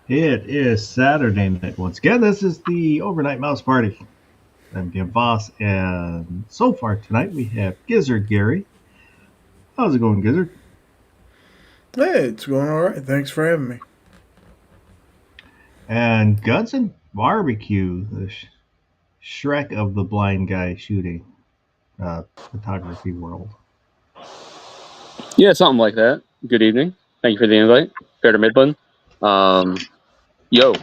It is Saturday night once again. This is the Overnight Mouse Party. I'm Jim Voss, and so far tonight we have Gizzard Gary. How's it going, Gizzard? Hey, it's going all right. Thanks for having me. And Guns and Barbecue, the Shrek of the blind guy shooting photography world. Yeah, something like that. Good evening. Thank you for the invite. Fair to Midland. Um, yo.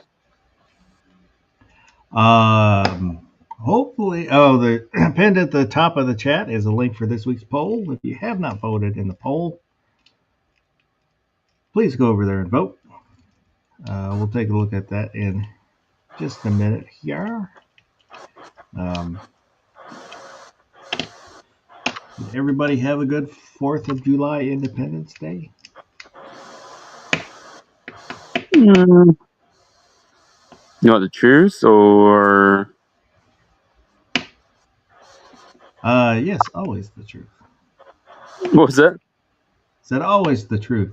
Hopefully, the pinned at the top of the chat is a link for this week's poll. If you have not voted in the poll, please go over there and vote. We'll take a look at that in just a minute here. Um, did everybody have a good 4th of July Independence Day? You want the truth or? Yes, always the truth. What was that? Said always the truth.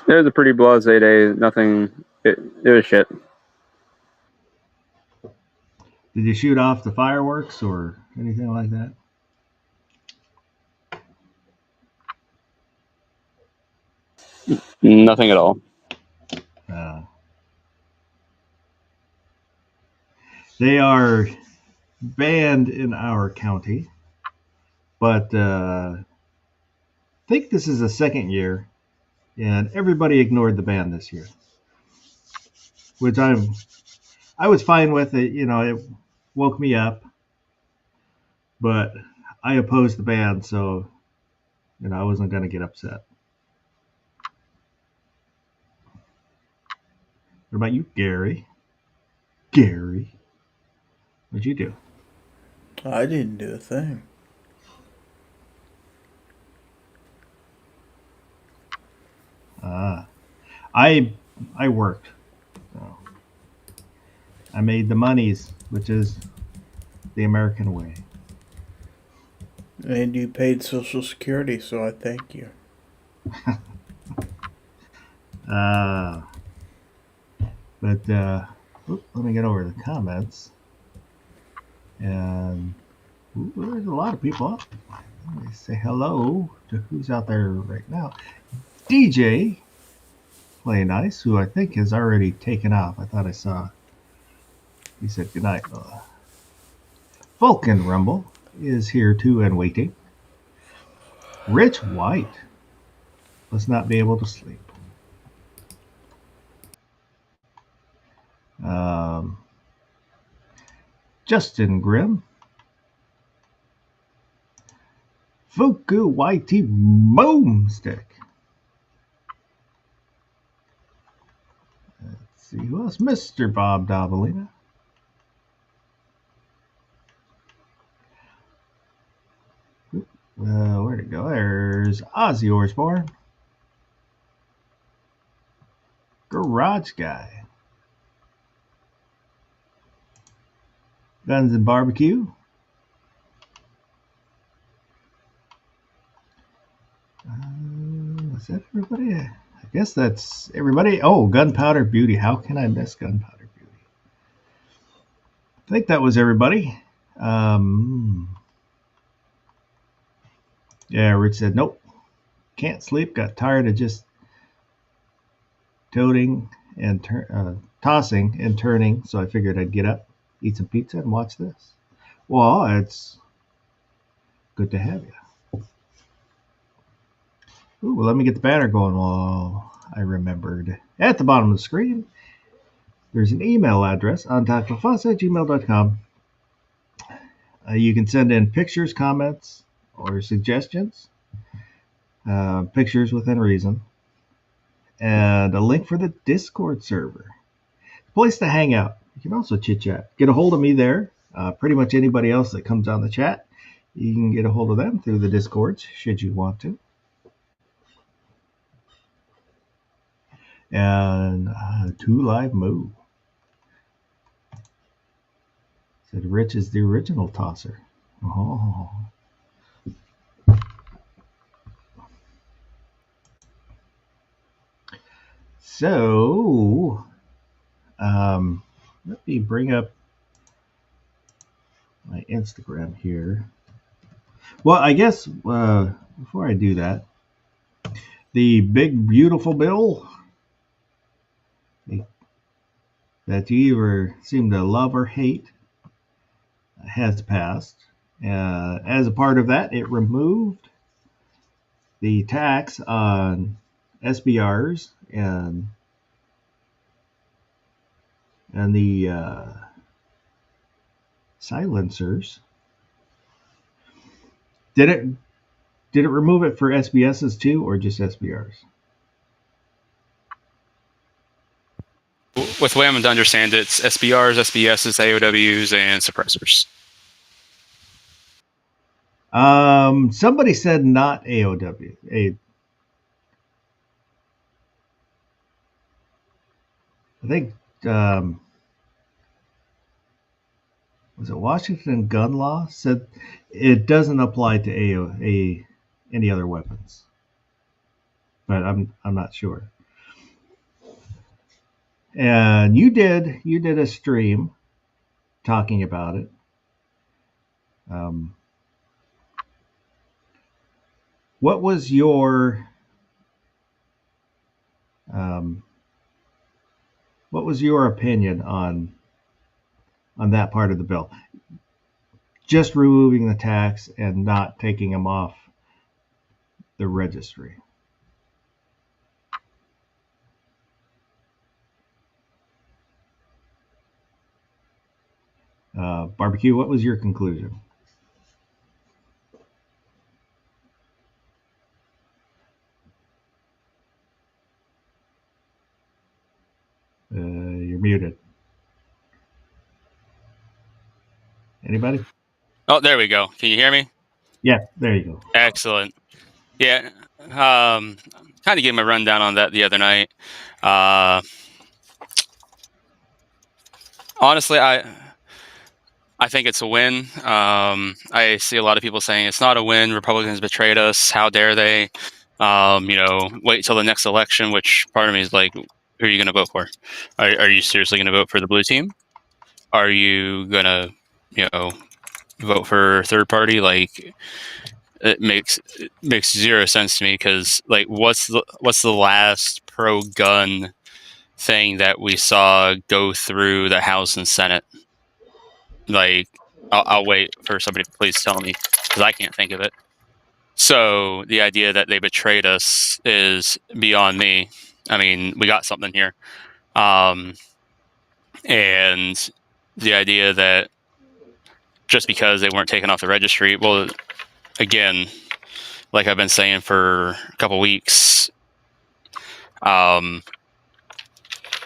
It was a pretty blase day. Nothing. It was shit. Did you shoot off the fireworks or anything like that? Nothing at all. Uh, they are banned in our county, but I think this is the second year, and everybody ignored the ban this year, which I was fine with it. You know, it woke me up, but I opposed the ban, so I wasn't going to get upset. What about you, Gary? Gary, what'd you do? I didn't do a thing. Ah, I I worked. So I made the monies, which is the American way. And you paid Social Security, so I thank you. Uh, but let me get over the comments. And there's a lot of people up. Let me say hello to who's out there right now. DJ Play Nice, who I think has already taken off. I thought I saw he said goodnight. Vulcan Rumble is here too and waiting. Rich White must not be able to sleep. Um, Justin Grimm. Fuku YT Boomstick. Let's see who else. Mr. Bob Davalina. Where'd it go? There's Ozzy Osbourne. Garage Guy. Guns and Barbecue. Is that everybody? I guess that's everybody. Oh, Gunpowder Beauty. How can I miss Gunpowder Beauty? I think that was everybody. Yeah, Rich said, nope. Can't sleep. Got tired of just toting and tossing and turning. So I figured I'd get up, eat some pizza, and watch this. Well, it's good to have you. Ooh, well, let me get the banner going while I remembered. At the bottom of the screen, there's an email address, ontactofus@gmail.com. You can send in pictures, comments, or suggestions. Pictures within reason. And a link for the Discord server. Place to hang out. You can also chit chat. Get a hold of me there. Pretty much anybody else that comes on the chat, you can get a hold of them through the Discords, should you want to. And Two Live Moo said Rich is the original tosser. Oh. So, let me bring up my Instagram here. Well, I guess before I do that, the big beautiful bill that you either seem to love or hate has passed. As a part of that, it removed the tax on SBRs and the silencers. Did it remove it for SBSs too, or just SBRs? With the way I'm to understand it, it's SBRs, SBSs, AOWs, and suppressors. Somebody said not AOW. I think was it Washington Gun Law said it doesn't apply to any other weapons, but I'm not sure. And you did a stream talking about it. What was your opinion on that part of the bill? Just removing the tax and not taking them off the registry. Barbecue, what was your conclusion? You're muted. Anybody? Oh, there we go. Can you hear me? Yeah, there you go. Excellent. Yeah, kind of gave him a rundown on that the other night. Honestly, I think it's a win. I see a lot of people saying it's not a win. Republicans betrayed us. How dare they? Wait till the next election. Which part of me is like, who are you going to vote for? Are you seriously going to vote for the blue team? Are you going to, vote for third party? Like, it makes zero sense to me, because like, what's the last pro gun thing that we saw go through the House and Senate? Like, I'll wait for somebody to please tell me, because I can't think of it. So the idea that they betrayed us is beyond me. I mean, we got something here. And the idea that just because they weren't taken off the registry, well, again, like I've been saying for a couple weeks,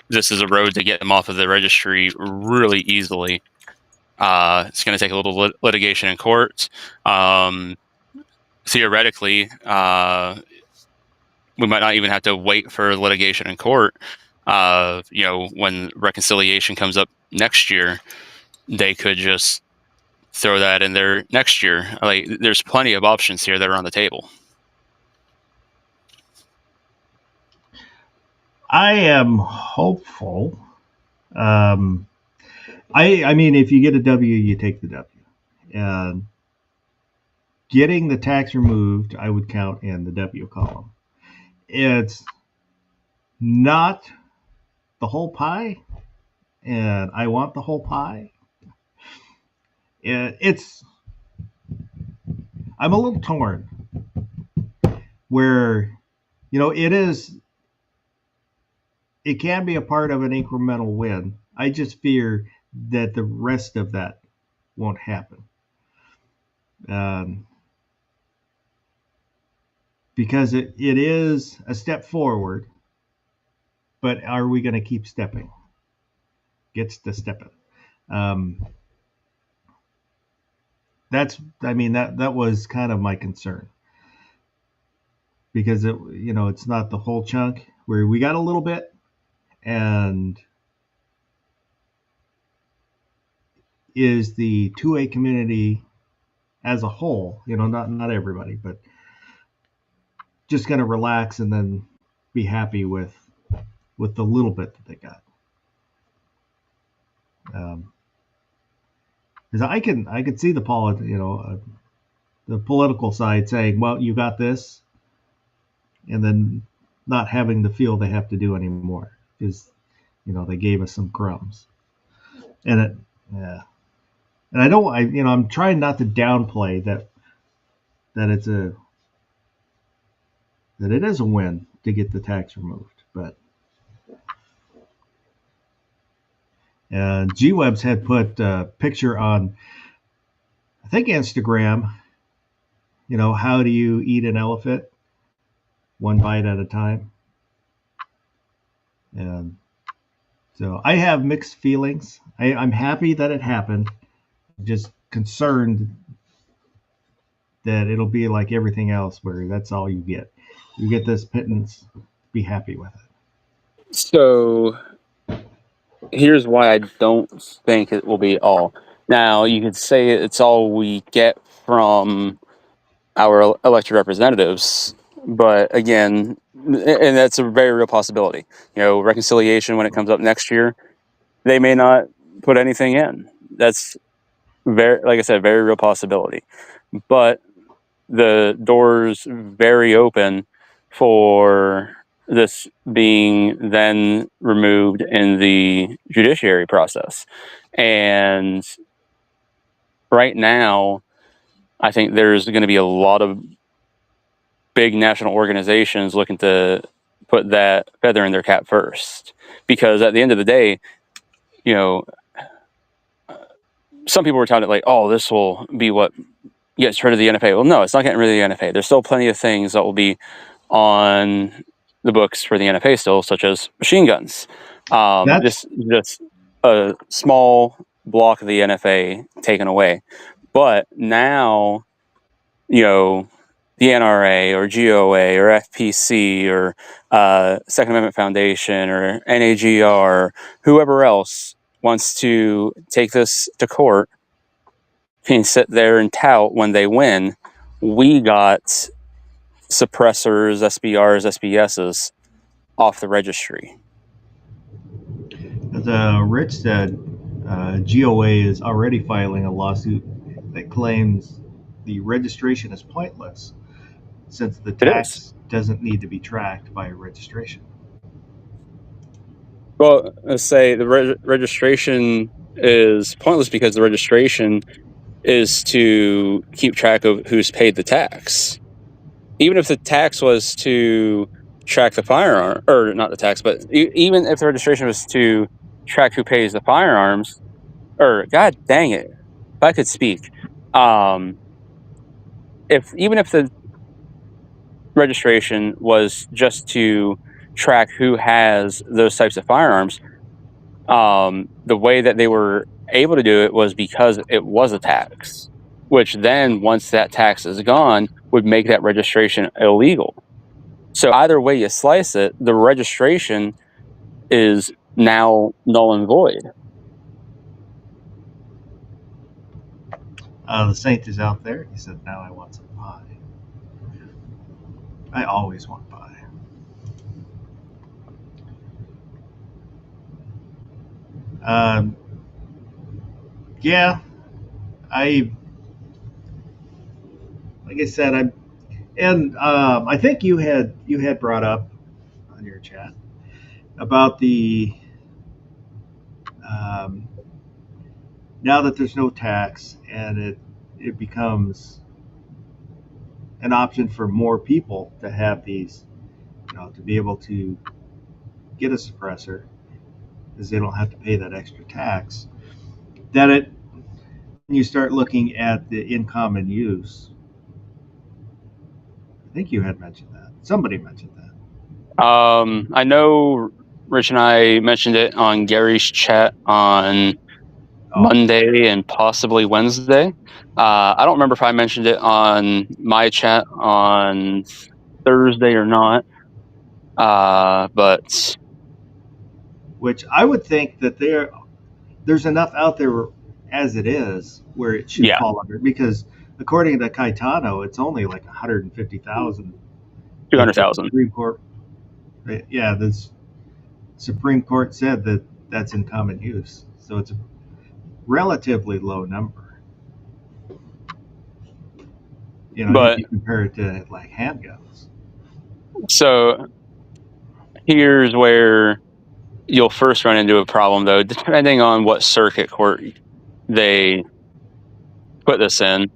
this is a road to get them off of the registry really easily. It's going to take a little litigation in court. Theoretically, we might not even have to wait for litigation in court. When reconciliation comes up next year, they could just throw that in there next year. Like, there's plenty of options here that are on the table. I am hopeful. I mean, if you get a W, you take the W. And getting the tax removed, I would count in the W column. It's not the whole pie, and I want the whole pie. I'm a little torn where, it can be a part of an incremental win. I just fear that the rest of that won't happen. Because it is a step forward, but are we going to keep stepping? Gets to stepping. That was kind of my concern, because it's not the whole chunk, where we got a little bit, and is the 2A community as a whole, not everybody, but just going to relax and then be happy with with the little bit that they got. Because I can see the political side saying, well, you got this, and then not having the feel they have to do anymore because they gave us some crumbs, and and I'm trying not to downplay that it is a win to get the tax removed, but G-Webs had put a picture on, I think, Instagram. How do you eat an elephant? One bite at a time. And so I have mixed feelings. I'm happy that it happened. I'm just concerned that it'll be like everything else where that's all you get. You get this pittance, be happy with it. So here's why I don't think it will be all. Now, you could say it's all we get from our elected representatives, but again, and that's a very real possibility. Reconciliation, when it comes up next year, they may not put anything in. That's like I said, very real possibility. But the door's very open for this being then removed in the judiciary process. And right now, I think there's going to be a lot of big national organizations looking to put that feather in their cap first. Because at the end of the day, some people were touting like, oh, this will be what gets rid of the NFA. Well, no, it's not getting rid of the NFA. There's still plenty of things that will be on the books for the NFA still, such as machine guns. Just a small block of the NFA taken away. But now, the NRA or GOA or FPC or Second Amendment Foundation or NAGR, whoever else wants to take this to court, can sit there and tout when they win, we got suppressors, SBRs, SBSs off the registry. As Rich said, GOA is already filing a lawsuit that claims the registration is pointless since the tax doesn't need to be tracked by a registration. Well, let's say the registration is pointless because the registration is to keep track of who's paid the tax. Even if the tax was to track the firearm, or not the tax, but even if the registration was to track who pays the firearms, or God dang it, if I could speak, even if the registration was just to track who has those types of firearms, the way that they were able to do it was because it was a tax, which then, once that tax is gone, would make that registration illegal. So either way you slice it, the registration is now null and void. The Saint is out there. He said, now I want some pie. I always want pie. Yeah, like I said, I think you had brought up on your chat about the now that there's no tax and it becomes an option for more people to have these, to be able to get a suppressor because they don't have to pay that extra tax. That you start looking at the in common use. I think you had mentioned that. Somebody mentioned that. I know Rich and I mentioned it on Gary's chat on Monday and possibly Wednesday. I don't remember if I mentioned it on my chat on Thursday or not. But which I would think that there's enough out there as it is where it should fall under, because according to Caetano, it's only like 150,000. 200,000. Supreme Court. Yeah, Supreme Court said that that's in common use, so it's a relatively low number. You know, if But you compare it to like handguns. so here's where you'll first run into a problem, though, depending on what circuit court they put this in,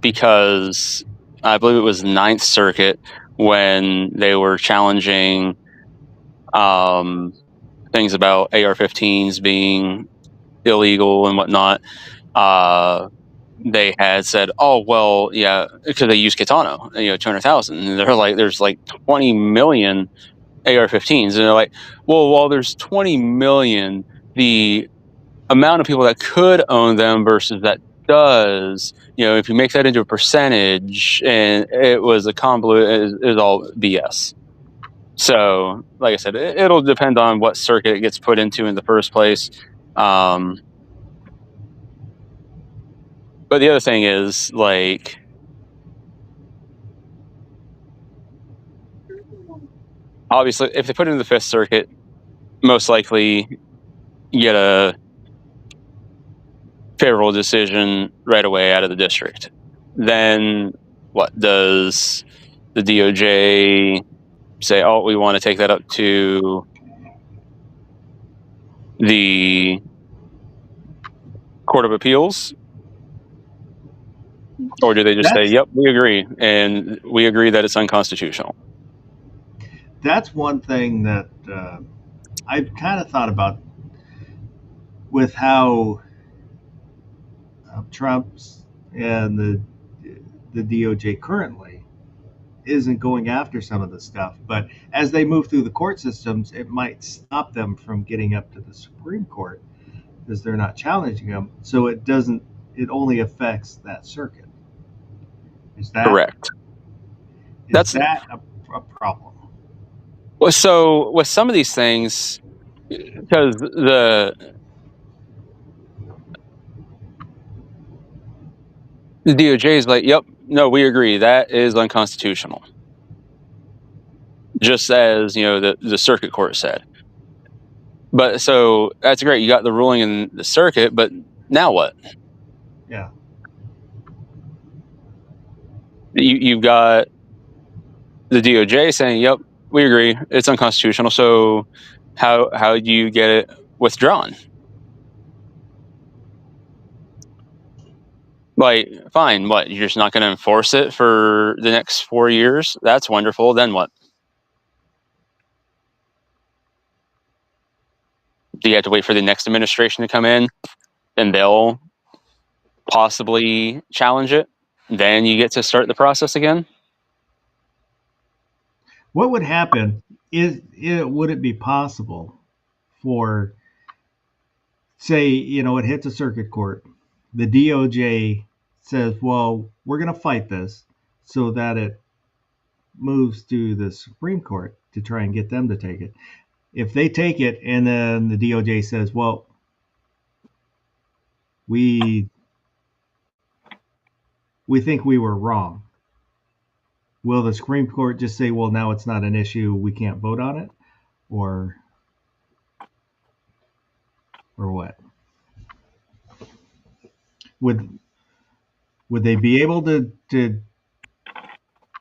because I believe it was Ninth Circuit when they were challenging things about AR-15s being illegal and whatnot. They had said, "Oh well, yeah," because they use Kitano, 200,000. And they're like, "There's like 20 million AR-15s," and they're like, "Well, while there's 20 million, the amount of people that could own them versus that does, if you make that into a percentage, and it was a convoluted, is all BS." So, like I said, it'll depend on what circuit it gets put into in the first place. But the other thing is, like, obviously, if they put it in the Fifth Circuit, most likely you get a favorable decision right away out of the district. Then what does the DOJ say? Oh, we want to take that up to the Court of Appeals? Or do they just say, yep, we agree, and we agree that it's unconstitutional? That's one thing that I've kind of thought about with how Trump's and the DOJ currently isn't going after some of the stuff, but as they move through the court systems, it might stop them from getting up to the Supreme Court because they're not challenging them. So it doesn't. It only affects that circuit. Is that correct? Is that a problem? Well, so with some of these things, because the DOJ is like, yep, no, we agree, that is unconstitutional. Just as, the circuit court said. But so that's great. You got the ruling in the circuit, but now what? Yeah. You've got the DOJ saying, yep, we agree, it's unconstitutional. So how do you get it withdrawn? Like, fine, what? You're just not going to enforce it for the next 4 years? That's wonderful. Then what? Do you have to wait for the next administration to come in and they'll possibly challenge it? Then you get to start the process again? What would happen would it be possible for, say, it hits a circuit court, the DOJ says, well, we're going to fight this so that it moves to the Supreme Court to try and get them to take it. If they take it and then the DOJ says, well, we think we were wrong, will the Supreme Court just say, well, now it's not an issue, we can't vote on it? Or what? Would they be able to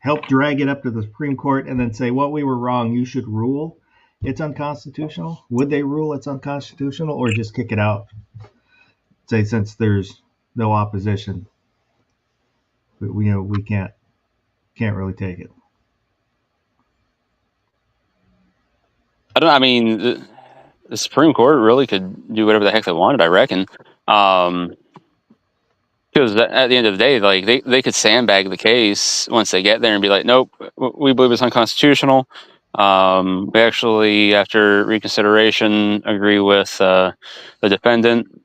help drag it up to the Supreme Court and then say, well, we were wrong, you should rule it's unconstitutional? Would they rule it's unconstitutional, or just kick it out? Say, since there's no opposition, we can't really take it. I mean, the Supreme Court really could do whatever the heck they wanted, I reckon. Because at the end of the day, like, they could sandbag the case once they get there and be like, nope, we believe it's unconstitutional. We actually, after reconsideration, agree with the defendant,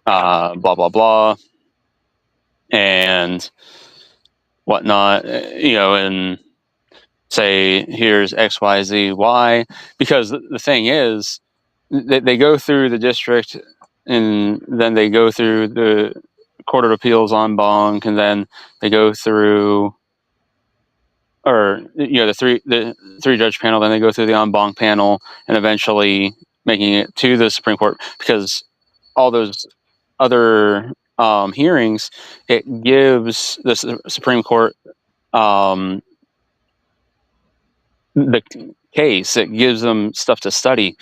blah, blah, blah, and whatnot, and say, here's X, Y, Z, Y. Because the thing is, they go through the district, and then they go through the Court of Appeals en banc, and then they go through or the three judge panel, then they go through the en banc panel, and eventually making it to the Supreme Court, because all those other hearings, it gives the Supreme Court the case. It gives them stuff to study,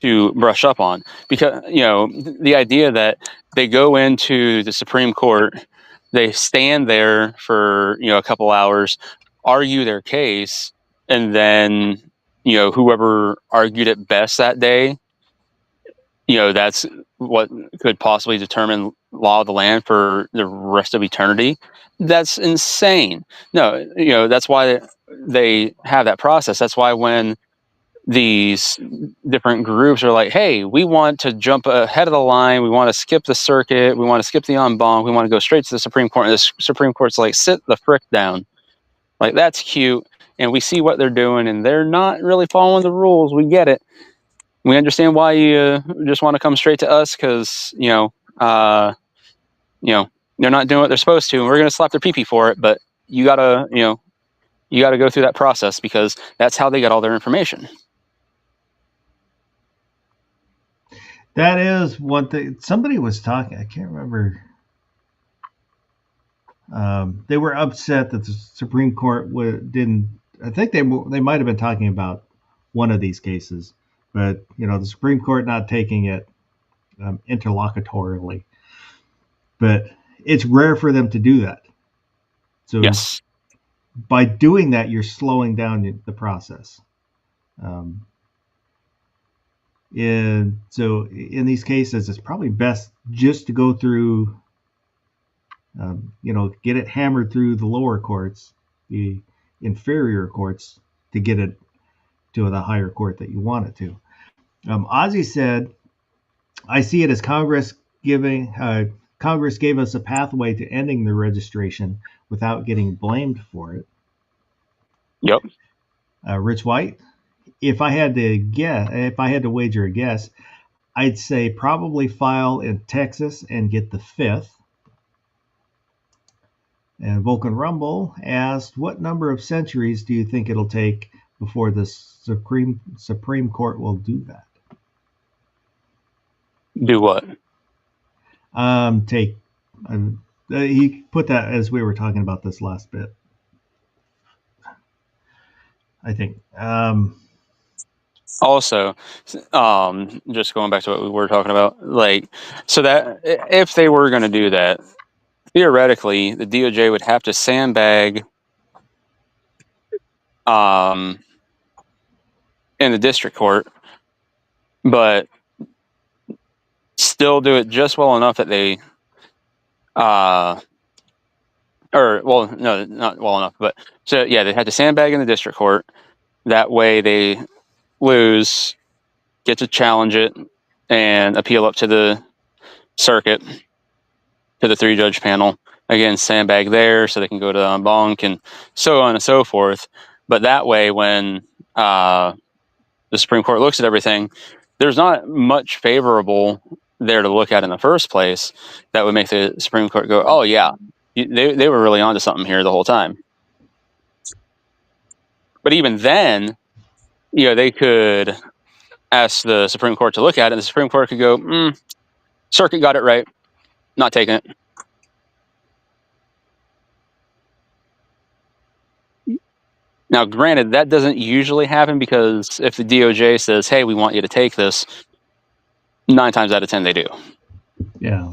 to brush up on, because the idea that they go into the Supreme Court, they stand there for a couple hours, argue their case, and then whoever argued it best that day, that's what could possibly determine law of the land for the rest of eternity. That's insane. No, that's why they have that process. That's why when these different groups are like, hey, we want to jump ahead of the line, we want to skip the circuit, we want to skip the en banc, we want to go straight to the Supreme Court, and the Supreme Court's like, sit the frick down. Like, that's cute, and we see what they're doing, and they're not really following the rules. We get it. We understand why you just want to come straight to us, because they're not doing what they're supposed to, and we're going to slap their pee-pee for it. But you gotta go through that process, because that's how they get all their information. That is one thing. Somebody was talking, I can't remember. They were upset that the Supreme Court didn't. I think they might have been talking about one of these cases, but the Supreme Court not taking it interlocutorily. But it's rare for them to do that. So yes, by doing that, you're slowing down the process. And so in these cases, it's probably best just to go through, get it hammered through the lower courts, the inferior courts, to get it to the higher court that you want it to. Ozzy said, I see it as Congress gave us a pathway to ending the registration without getting blamed for it. Yep. Rich White, if I had to wager a guess, I'd say probably file in Texas and get the 5th. And Vulcan Rumble asked, what number of centuries do you think it'll take before the Supreme Court will do that? Do what? He put that as we were talking about this last bit, I think. Also, just going back to what we were talking about, so that if they were going to do that, theoretically, the DOJ would have to sandbag in the district court, but still do it just well enough that they, not well enough, but so yeah, they had to sandbag in the district court. That way they lose, get to challenge it and appeal up to the circuit, to the 3-judge panel. Again, sandbag there so they can go to en banc and so on and so forth. But that way, when the Supreme Court looks at everything, there's not much favorable there to look at in the first place that would make the Supreme Court go, oh yeah, they were really onto something here the whole time. But even then, they could ask the Supreme Court to look at it, and the Supreme Court could go, circuit got it right, not taking it. Now, granted, that doesn't usually happen, because if the DOJ says, hey, we want you to take this, 9 times out of 10 they do. Yeah.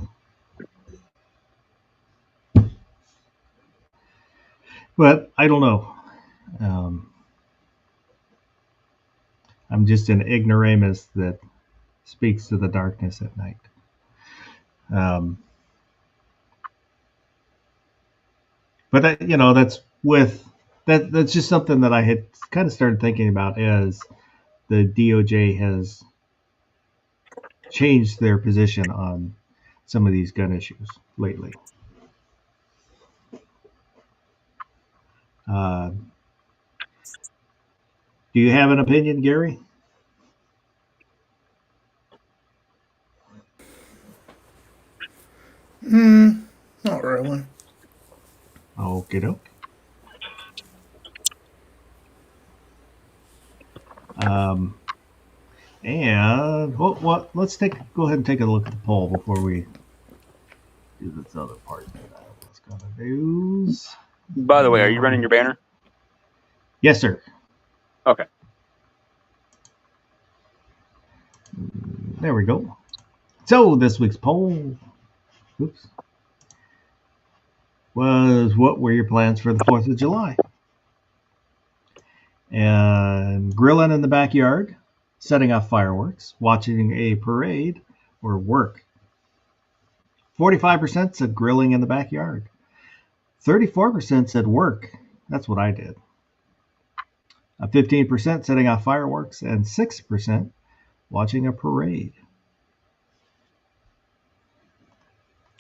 But I don't know. I'm just an ignoramus that speaks to the darkness at night. But that's that's just something that I had kind of started thinking about as the DOJ has changed their position on some of these gun issues lately. Do you have an opinion, Gary? Not really. Okie doke. And let's go ahead and take a look at the poll before we do this other part. Let's go to news. By the way, are you running your banner? Yes, sir. Okay. There we go. So this week's poll, was what were your plans for the 4th of July? And grilling in the backyard, setting off fireworks, watching a parade, or work. 45% said grilling in the backyard. 34% said work. That's what I did. 15% setting off fireworks, and 6% watching a parade.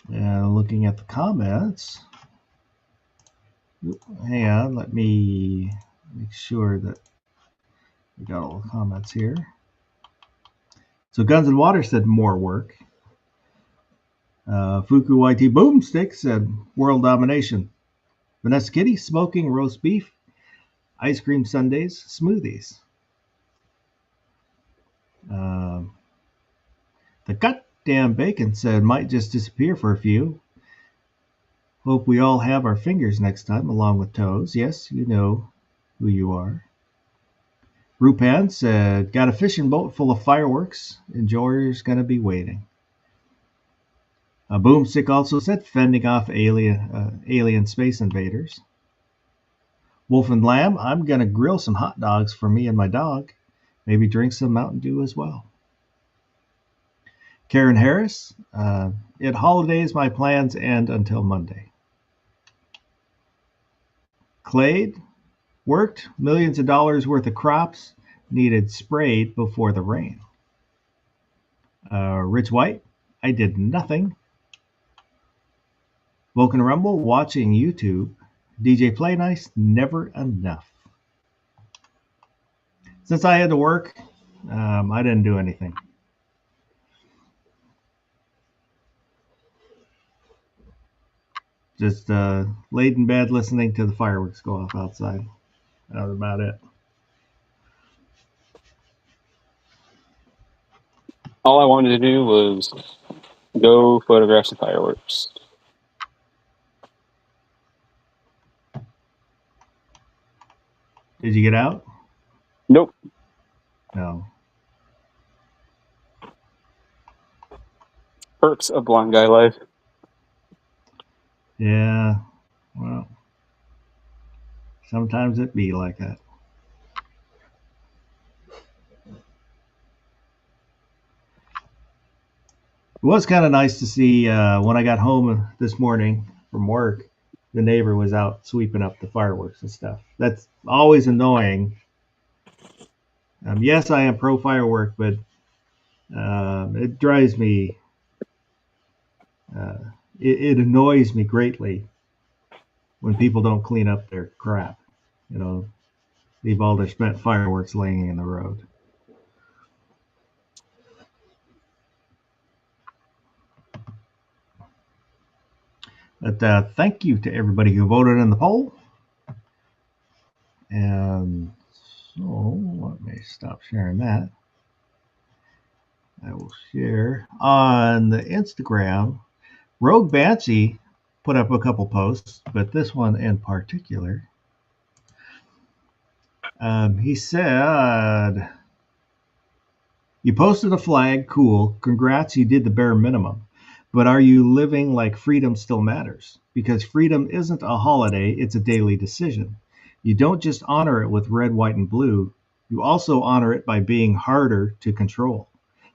And looking at the comments, hang on, let me make sure that we got all the comments here. So Guns and Water said more work. Fuku YT Boomstick said world domination. Vanessa Kitty smoking roast beef, ice cream sundaes, smoothies. The goddamn bacon said might just disappear for a few. Hope we all have our fingers next time along with toes. Yes, you know who you are. Rupan said got a fishing boat full of fireworks. Enjoyers gonna be waiting. Boomstick also said fending off alien space invaders. Wolf and Lamb, I'm gonna grill some hot dogs for me and my dog. Maybe drink some Mountain Dew as well. Karen Harris, at holidays my plans end until Monday. Clade, worked, millions of dollars worth of crops needed sprayed before the rain. Rich White, I did nothing. Vulcan Rumble, watching YouTube. DJ Play Nice, never enough. Since I had to work, I didn't do anything. Just laid in bed listening to the fireworks go off outside. That was about it. All I wanted to do was go photograph some fireworks. Did you get out? Nope. No. Perks of blind guy life. Yeah. Well, sometimes it be like that. It was kind of nice to see when I got home this morning from work, the neighbor was out sweeping up the fireworks and stuff. That's always annoying. Yes, I am pro firework, but it drives me, it annoys me greatly when people don't clean up their crap. You know, leave all their spent fireworks laying in the road. But thank you to everybody who voted in the poll. And so let me stop sharing that. I will share on the Instagram. Rogue Banshee put up a couple posts, but this one in particular. He said, you posted a flag, cool, congrats, you did the bare minimum. But are you living like freedom still matters? Because freedom isn't a holiday, it's a daily decision. You don't just honor it with red, white, and blue. You also honor it by being harder to control.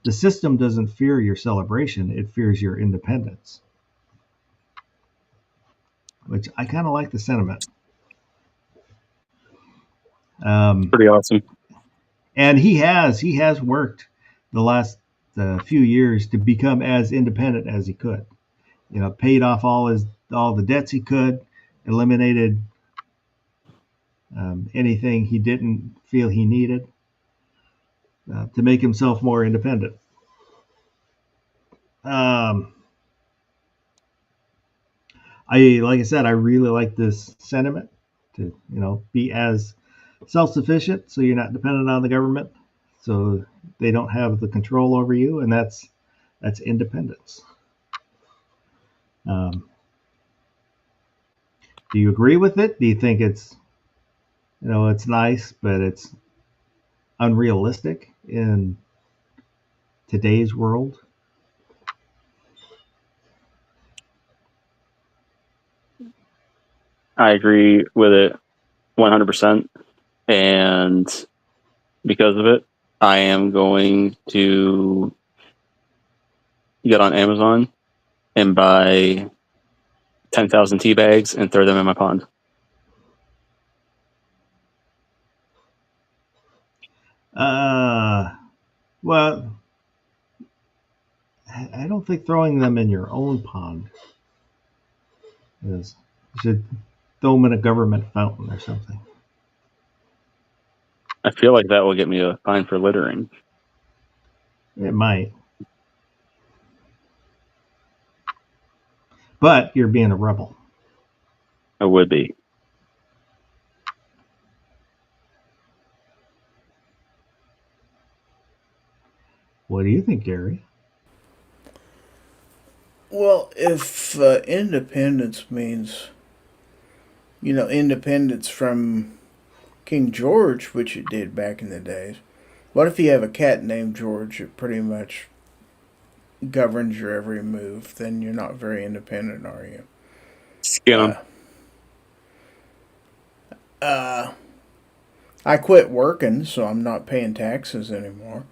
The system doesn't fear your celebration, it fears your independence. Which I kind of like the sentiment. Pretty awesome. And he has worked the last few years to become as independent as he could. You know, paid off all the debts he could, eliminated anything he didn't feel he needed to make himself more independent. Like I said, I really like this sentiment to, be as self-sufficient so you're not dependent on the government, so they don't have the control over you, and that's independence. Do you agree with it? Do you think it's it's nice, but it's unrealistic in today's world? I agree with it 100%. And because of it, I am going to get on Amazon and buy 10,000 tea bags and throw them in my pond. Well, I don't think throwing them in your own pond is. You should throw them in a government fountain or something. I feel like that will get me a fine for littering. It might. But you're being a rebel. I would be. What do you think, Gary? Well, if independence means, independence from King George, which it did back in the days, what if you have a cat named George that pretty much governs your every move? Then you're not very independent, are you? Skin them. I quit working, so I'm not paying taxes anymore.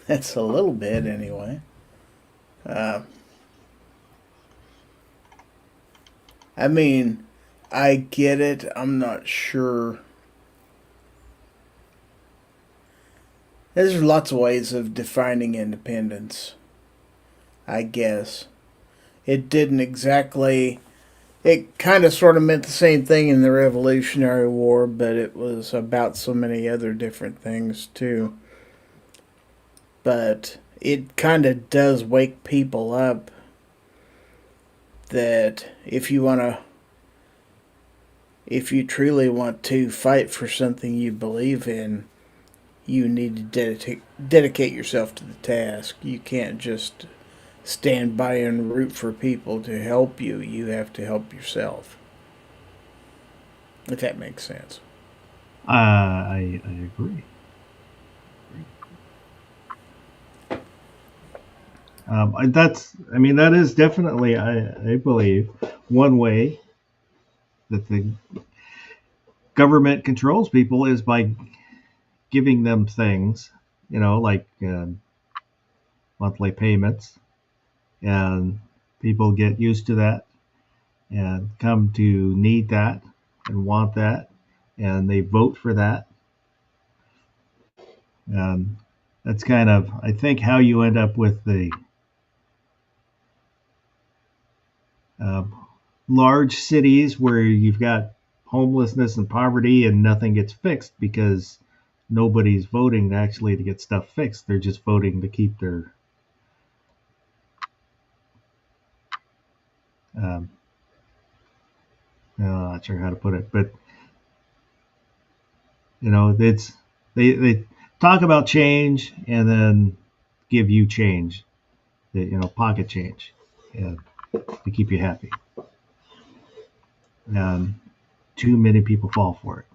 That's a little bit, anyway. I mean, I get it. I'm not sure. There's lots of ways of defining independence, I guess. It didn't exactly. It kind of sort of meant the same thing in the Revolutionary War, but it was about so many other different things, too. But it kind of does wake people up that if you truly want to fight for something you believe in, you need to dedicate yourself to the task. You can't just stand by and root for people to help you. You have to help yourself. If that makes sense. I agree. That is definitely, I believe, one way that the government controls people is by giving them things, like monthly payments, and people get used to that and come to need that and want that, and they vote for that. And that's kind of, I think, how you end up with the large cities where you've got homelessness and poverty and nothing gets fixed because nobody's voting actually to get stuff fixed. They're just voting to keep their I'm not sure how to put it, but it's they talk about change and then give you change, pocket change, and to keep you happy. And too many people fall for it.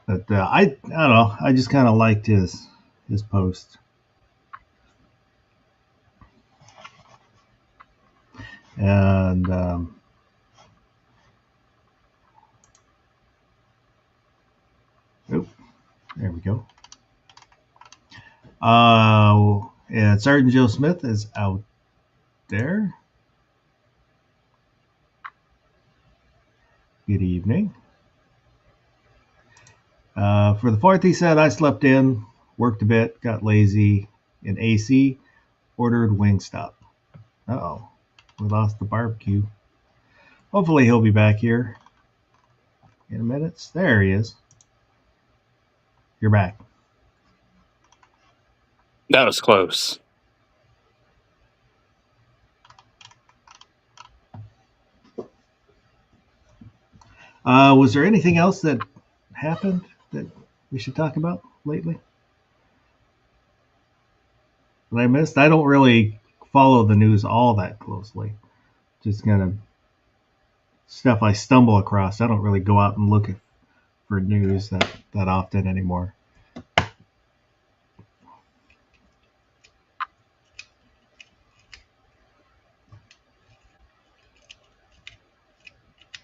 But I don't know. I just kind of liked his post. And there we go. And Sergeant Joe Smith is out there. Good evening. For the 4th, he said, I slept in, worked a bit, got lazy, in AC, ordered Wingstop. Uh-oh, we lost the barbecue. Hopefully he'll be back here in a minute. There he is. You're back. That was close. Was there anything else that happened that we should talk about lately? That I missed? I don't really follow the news all that closely. Just kind of stuff I stumble across. I don't really go out and look for news that often anymore.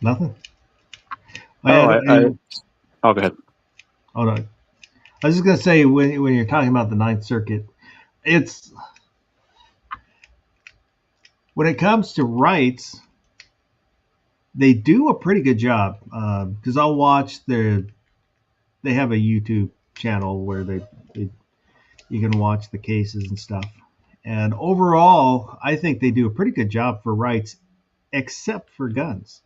Nothing. Go ahead. Oh no. I was just gonna say when you're talking about the Ninth Circuit, it's when it comes to rights, they do a pretty good job. Because I'll watch they have a YouTube channel where you can watch the cases and stuff. And overall, I think they do a pretty good job for rights, except for guns.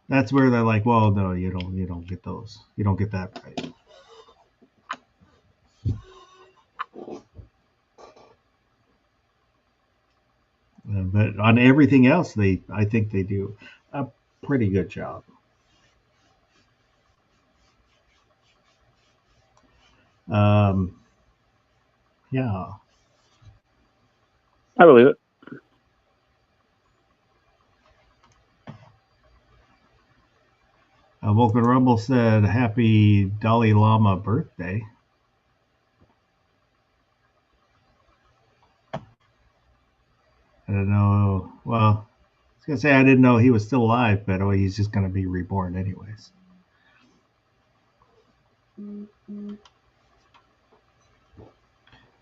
That's where they're like, well, no, you don't get those. You don't get that right. But on everything else, I think they do a pretty good job. Yeah. I believe it. Vulcan Rumble said, "Happy Dalai Lama birthday." I don't know. Well, I was gonna say I didn't know he was still alive, but he's just gonna be reborn anyways.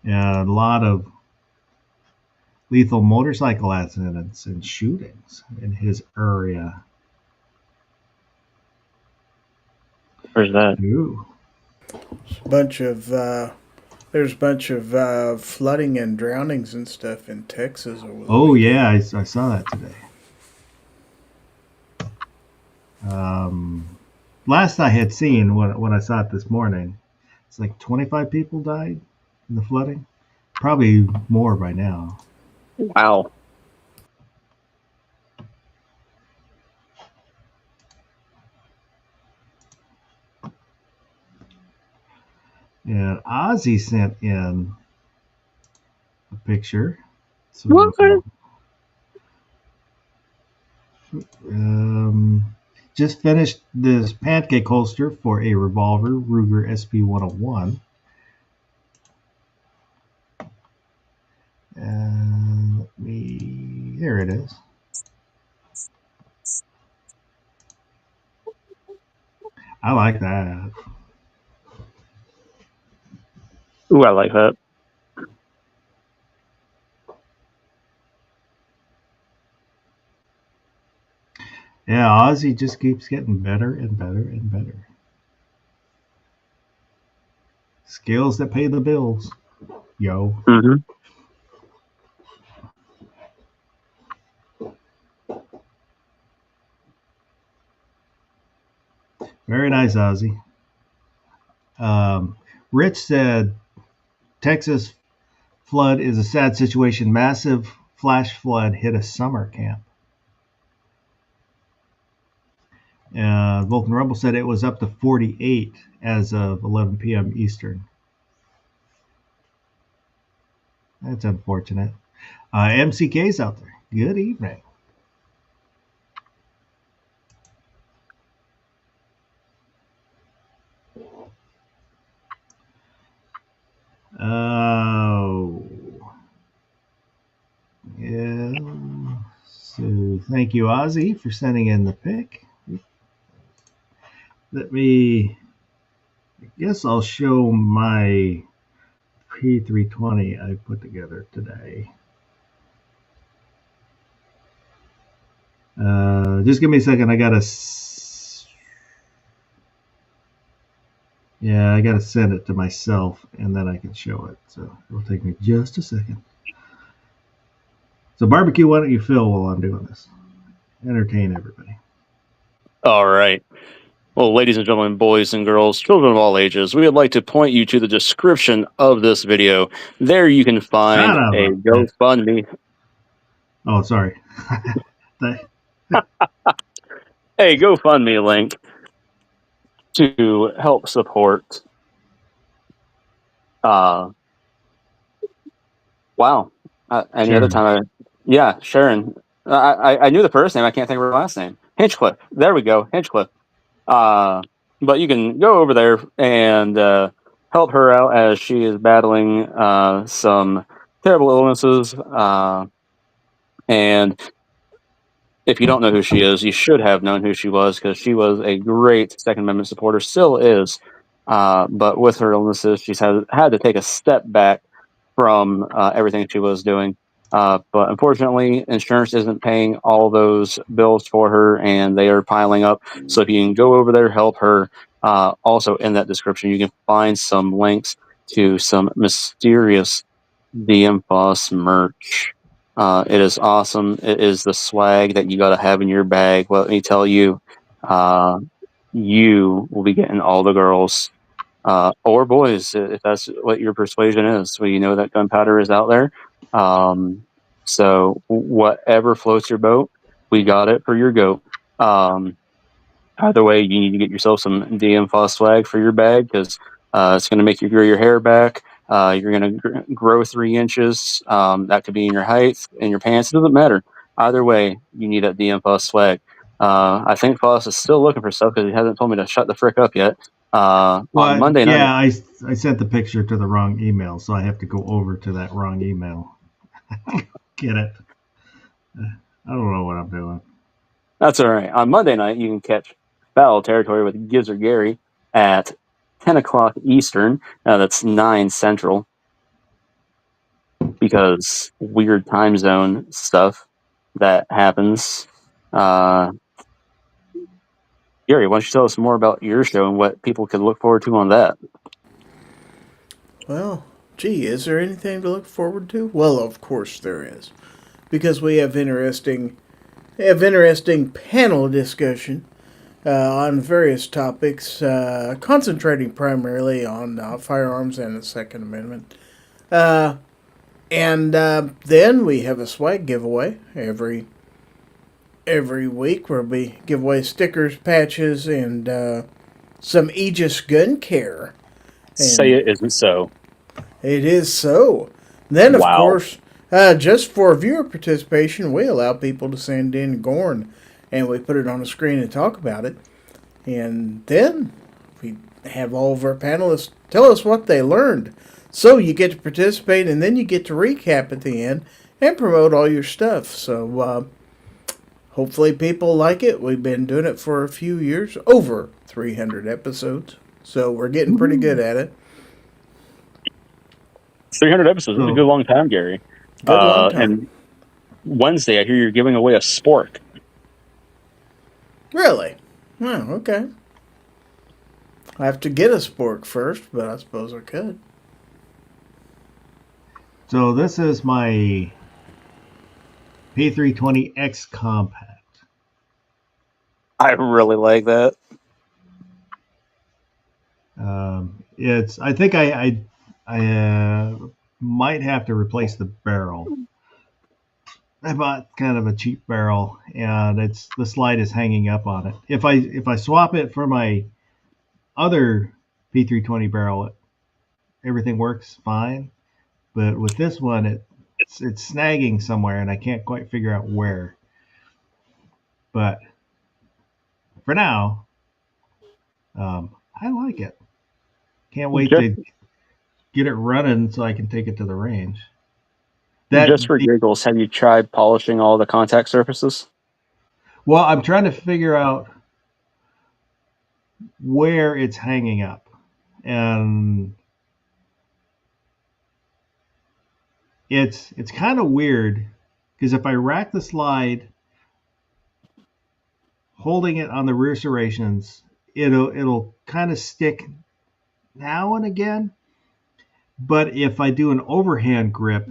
Yeah, a lot of lethal motorcycle accidents and shootings in his area. Where's that? Ooh. There's a bunch of flooding and drownings and stuff in Texas. Oh yeah, I saw that today. Last I had seen when I saw it this morning, it's like 25 people died in the flooding. Probably more by now. Wow. And Ozzy sent in a picture. So, just finished this pancake holster for a revolver, Ruger SP101. And here it is. I like that. Ooh, I like that. Yeah, Ozzy just keeps getting better and better and better. Skills that pay the bills. Yo. Mm-hmm. Very nice, Ozzy. Rich said, Texas flood is a sad situation. Massive flash flood hit a summer camp. Vulcan Rumble said it was up to 48 as of 11 p.m. Eastern. That's unfortunate. MCK's out there. Good evening. Yeah. So thank you, Ozzy, for sending in the pic. I guess I'll show my P320 I put together today. Just give me a second. I gotta send it to myself and then I can show it. So it'll take me just a second. So barbecue, why don't you fill while I'm doing this? Entertain everybody. All right. Well, ladies and gentlemen, boys and girls, children of all ages, we would like to point you to the description of this video. There you can find Son of a a bitch. GoFundMe, Oh, sorry. a GoFundMe link to help support. Wow. Any other Sharon. time? Sharon. I knew the first name. I can't think of her last name. Hinchcliffe. There we go. Hinchcliffe. But you can go over there and help her out as she is battling some terrible illnesses. And if you don't know who she is, you should have known who she was, because she was a great Second Amendment supporter, still is. But with her illnesses, she's had to take a step back from everything she was doing. But unfortunately, insurance isn't paying all those bills for her, and they are piling up. So if you can go over there, help her. Also, in that description, you can find some links to some mysterious DM Foss merch. It is awesome. It is the swag that you got to have in your bag. Let me tell you, you will be getting all the girls or boys, if that's what your persuasion is. Well, you know that gunpowder is out there. So whatever floats your boat, we got it for your goat. Either way, you need to get yourself some DM Foss swag for your bag, because it's going to make you grow your hair back. You're going to grow 3 inches. That could be in your height, in your pants. It doesn't matter. Either way, you need that DM Foss swag. I think Foss is still looking for stuff, because he hasn't told me to shut the frick up yet. On Monday night. Yeah, I sent the picture to the wrong email, so I have to go over to that wrong email. Get it? I don't know what I'm doing. That's all right. On Monday night, you can catch Battle Territory with Gizzard Gary at 10 o'clock Eastern. That's 9 Central, because weird time zone stuff that happens. Gary, why don't you tell us more about your show and what people can look forward to on that? Well, gee, is there anything to look forward to? Well, of course there is, because we have interesting panel discussion on various topics, concentrating primarily on firearms and the Second Amendment. And then we have a swag giveaway every week, where we give away stickers, patches, and some Aegis gun care. And say it isn't so. It is so. Then, of Wow. course, just for viewer participation, we allow people to send in Gorn, and we put it on the screen and talk about it. And then we have all of our panelists tell us what they learned. So you get to participate, and then you get to recap at the end and promote all your stuff. So hopefully people like it. We've been doing it for a few years, over 300 episodes. So we're getting pretty good at it. 300 episodes. That's a good long time, Gary. Good long time. And Wednesday, I hear you're giving away a spork. Really? Oh, okay. I have to get a spork first, but I suppose I could. So this is my P320X Compact. I really like that. I think I might have to replace the barrel. I bought kind of a cheap barrel, and the slide is hanging up on it. If I swap it for my other P320 barrel, everything works fine. But with this one, it's snagging somewhere, and I can't quite figure out where. But for now, I like it. Can't wait to get it running so I can take it to the range. Just for giggles, have you tried polishing all the contact surfaces? Well, I'm trying to figure out where it's hanging up. And it's kind of weird, because if I rack the slide holding it on the rear serrations, it'll kind of stick now and again. But if I do an overhand grip,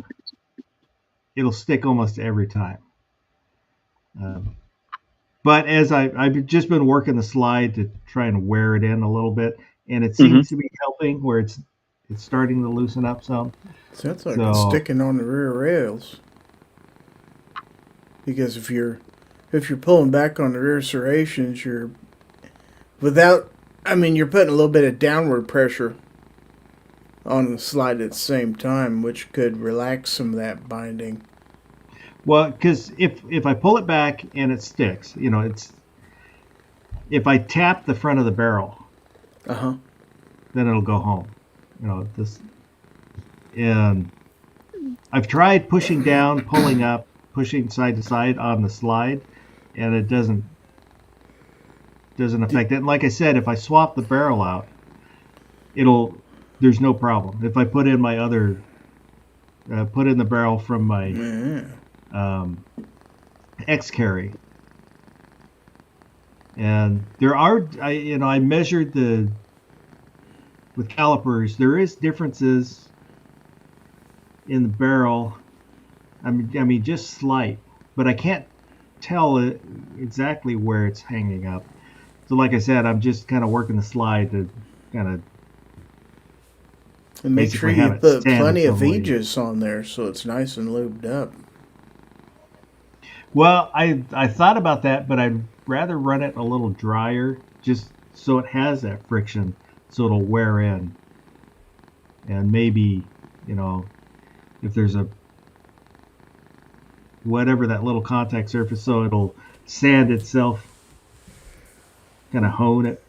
it'll stick almost every time. But as I've just been working the slide to try and wear it in a little bit, and it Mm-hmm. seems to be helping where it's starting to loosen up some. Sounds like So- it's sticking on the rear rails. Because if you're pulling back on the rear serrations, you're you're putting a little bit of downward pressure on the slide at the same time, which could relax some of that binding. Well, because if I pull it back and it sticks, if I tap the front of the barrel, Uh-huh. then it'll go home. And I've tried pushing down, pulling up, pushing side to side on the slide, and it doesn't affect it. And like I said, if I swap the barrel out, there's no problem. If I put in my other, put in the barrel from my X-Carry, and I measured with calipers. There is differences in the barrel. I mean, just slight, but I can't tell exactly where it's hanging up. So, like I said, I'm just kind of working the slide to kind of. And make sure basically have you it put stand plenty of somewhere. Aegis on there so it's nice and lubed up. Well, I thought about that, but I'd rather run it a little drier, just so it has that friction, so it'll wear in. And maybe, if there's whatever that little contact surface, so it'll sand itself, kind of hone it.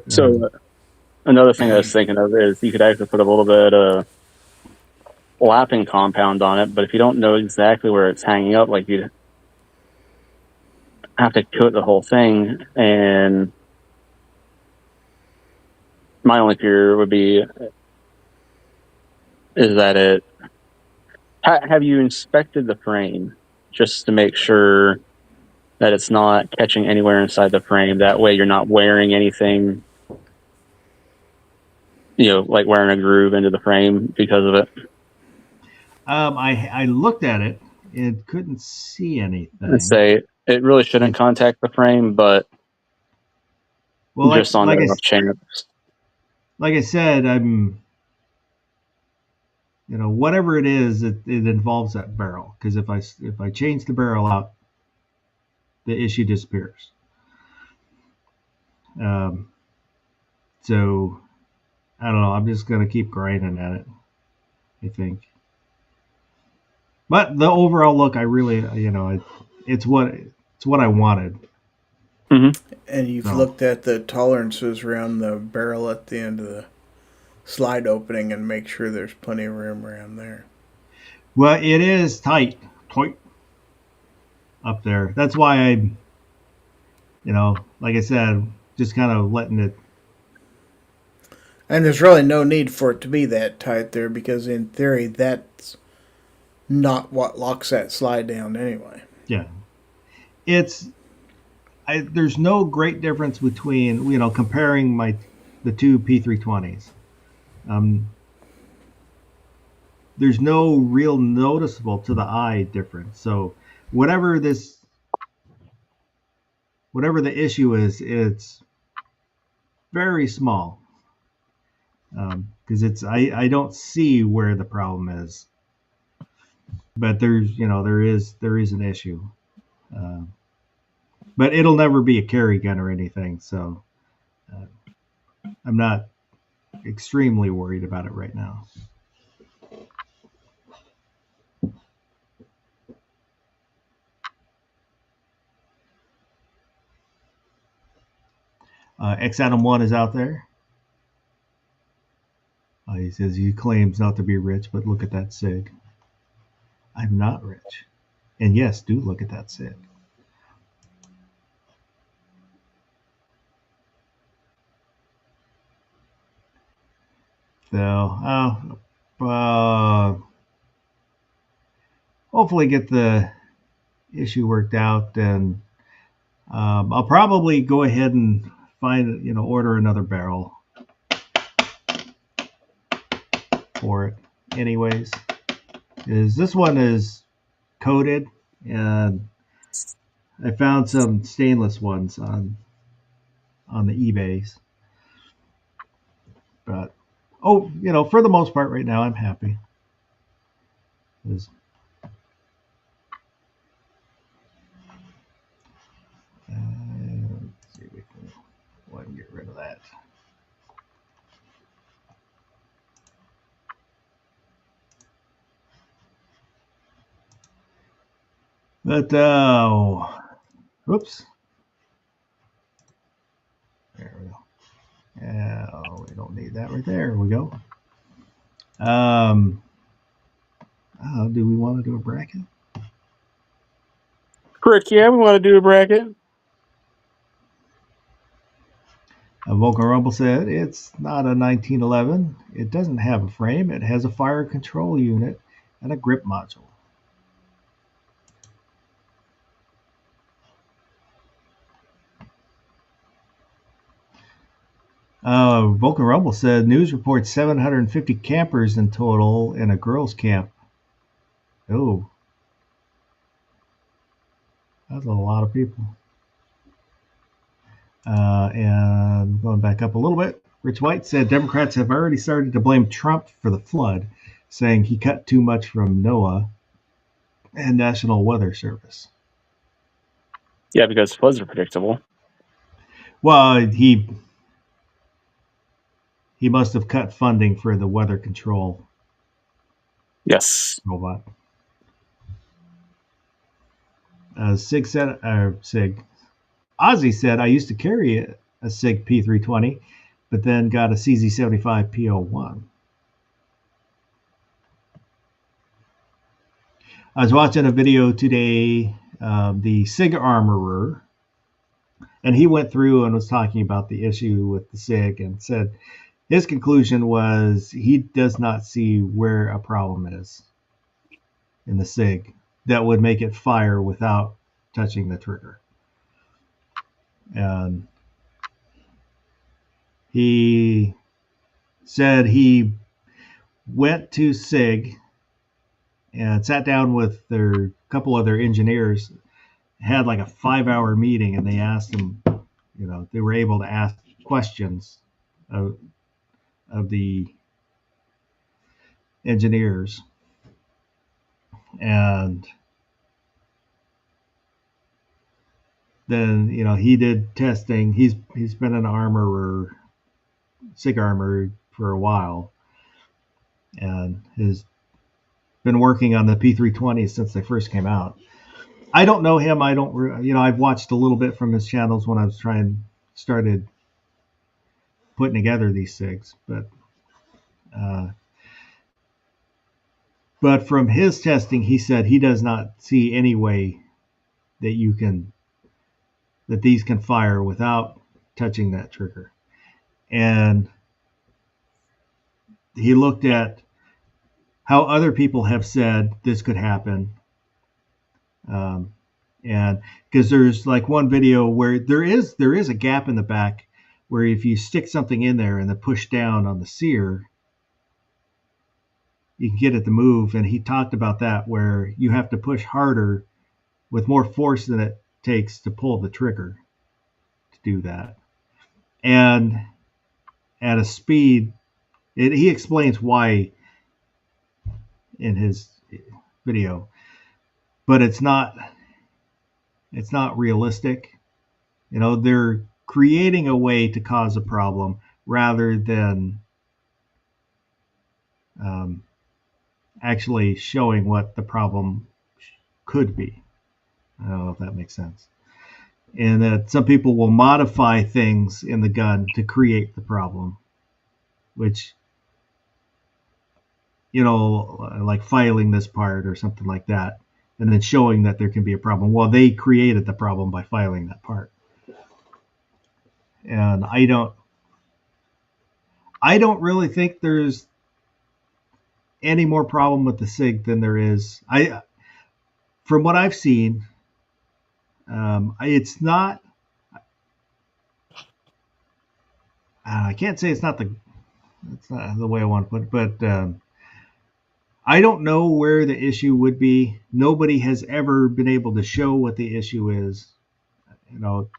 So another thing I was thinking of is you could actually put a little bit of lapping compound on it, but if you don't know exactly where it's hanging up, like you'd have to coat the whole thing. And my only fear would be is that have you inspected the frame just to make sure that it's not catching anywhere inside the frame? That way you're not wearing anything, like wearing a groove into the frame because of it. I looked at it and couldn't see anything. I'd say it really shouldn't contact the frame, but just on the off chance. Like I said, whatever it is, it involves that barrel. Because if I change the barrel out, the issue disappears. So I don't know. I'm just gonna keep grinding at it, I think. But the overall look, I really, it's what I wanted. Mm-hmm. And you've looked at the tolerances around the barrel at the end of the slide opening and make sure there's plenty of room around there. Well, it is tight up there. That's why I, like I said, just kind of letting it. And there's really no need for it to be that tight there because in theory that's not what locks that slide down anyway. Yeah. There's no great difference between, comparing the two P320s. There's no real noticeable to the eye difference. So whatever the issue is, it's very small. Because I don't see where the problem is. But there is an issue. But it'll never be a carry gun or anything, so I'm not extremely worried about it right now. X Adam 1 is out there. He says he claims not to be rich, but look at that SIG. I'm not rich. And yes, do look at that SIG. So, hopefully get the issue worked out, and I'll probably go ahead and order another barrel for it anyways. This one is coated, and I found some stainless ones on the eBays, but for the most part, right now I'm happy. Let's see if we can go ahead and get rid of that. But whoops. There we go. We don't need that right there. We go. Do we want to do a bracket? Correct. Yeah, we want to do a bracket. Vulcan Rumble said it's not a 1911. It doesn't have a frame. It has a fire control unit and a grip module. Vulcan Rumble said news reports 750 campers in total in a girls' camp. Oh, that's a lot of people. And going back up a little bit, Rich White said Democrats have already started to blame Trump for the flood, saying he cut too much from NOAA and National Weather Service. Yeah, because floods are predictable. Well, he must have cut funding for the weather control. Yes. Robot. Sig said, Ozzy said, I used to carry a SIG P320, but then got a CZ75 P01. I was watching a video today, the SIG armorer, and he went through and was talking about the issue with the SIG and said his conclusion was he does not see where a problem is in the SIG that would make it fire without touching the trigger. And he said he went to SIG and sat down with their couple other engineers, had like a 5-hour meeting, and they asked him, they were able to ask questions of the engineers. And then, he did testing. He's been an armorer, SIG armorer for a while, and has been working on the P320 since they first came out. I don't know him. I don't, I've watched a little bit from his channels when I was started putting together these SIGs, but from his testing, he said he does not see any way that these can fire without touching that trigger. And he looked at how other people have said this could happen. And because there's like one video where there is a gap in the back where if you stick something in there and then push down on the sear, you can get it to move. And he talked about that, where you have to push harder with more force than it takes to pull the trigger to do that. And at a speed, he explains why in his video, but it's not realistic. They're creating a way to cause a problem rather than actually showing what the problem could be. I don't know if that makes sense. And that some people will modify things in the gun to create the problem, which, like filing this part or something like that, and then showing that there can be a problem. Well, they created the problem by filing that part. And I don't really think there's any more problem with the SIG than there is. From what I've seen, it's not. I can't say it's not the way I want to put it, but I don't know where the issue would be. Nobody has ever been able to show what the issue is. You know,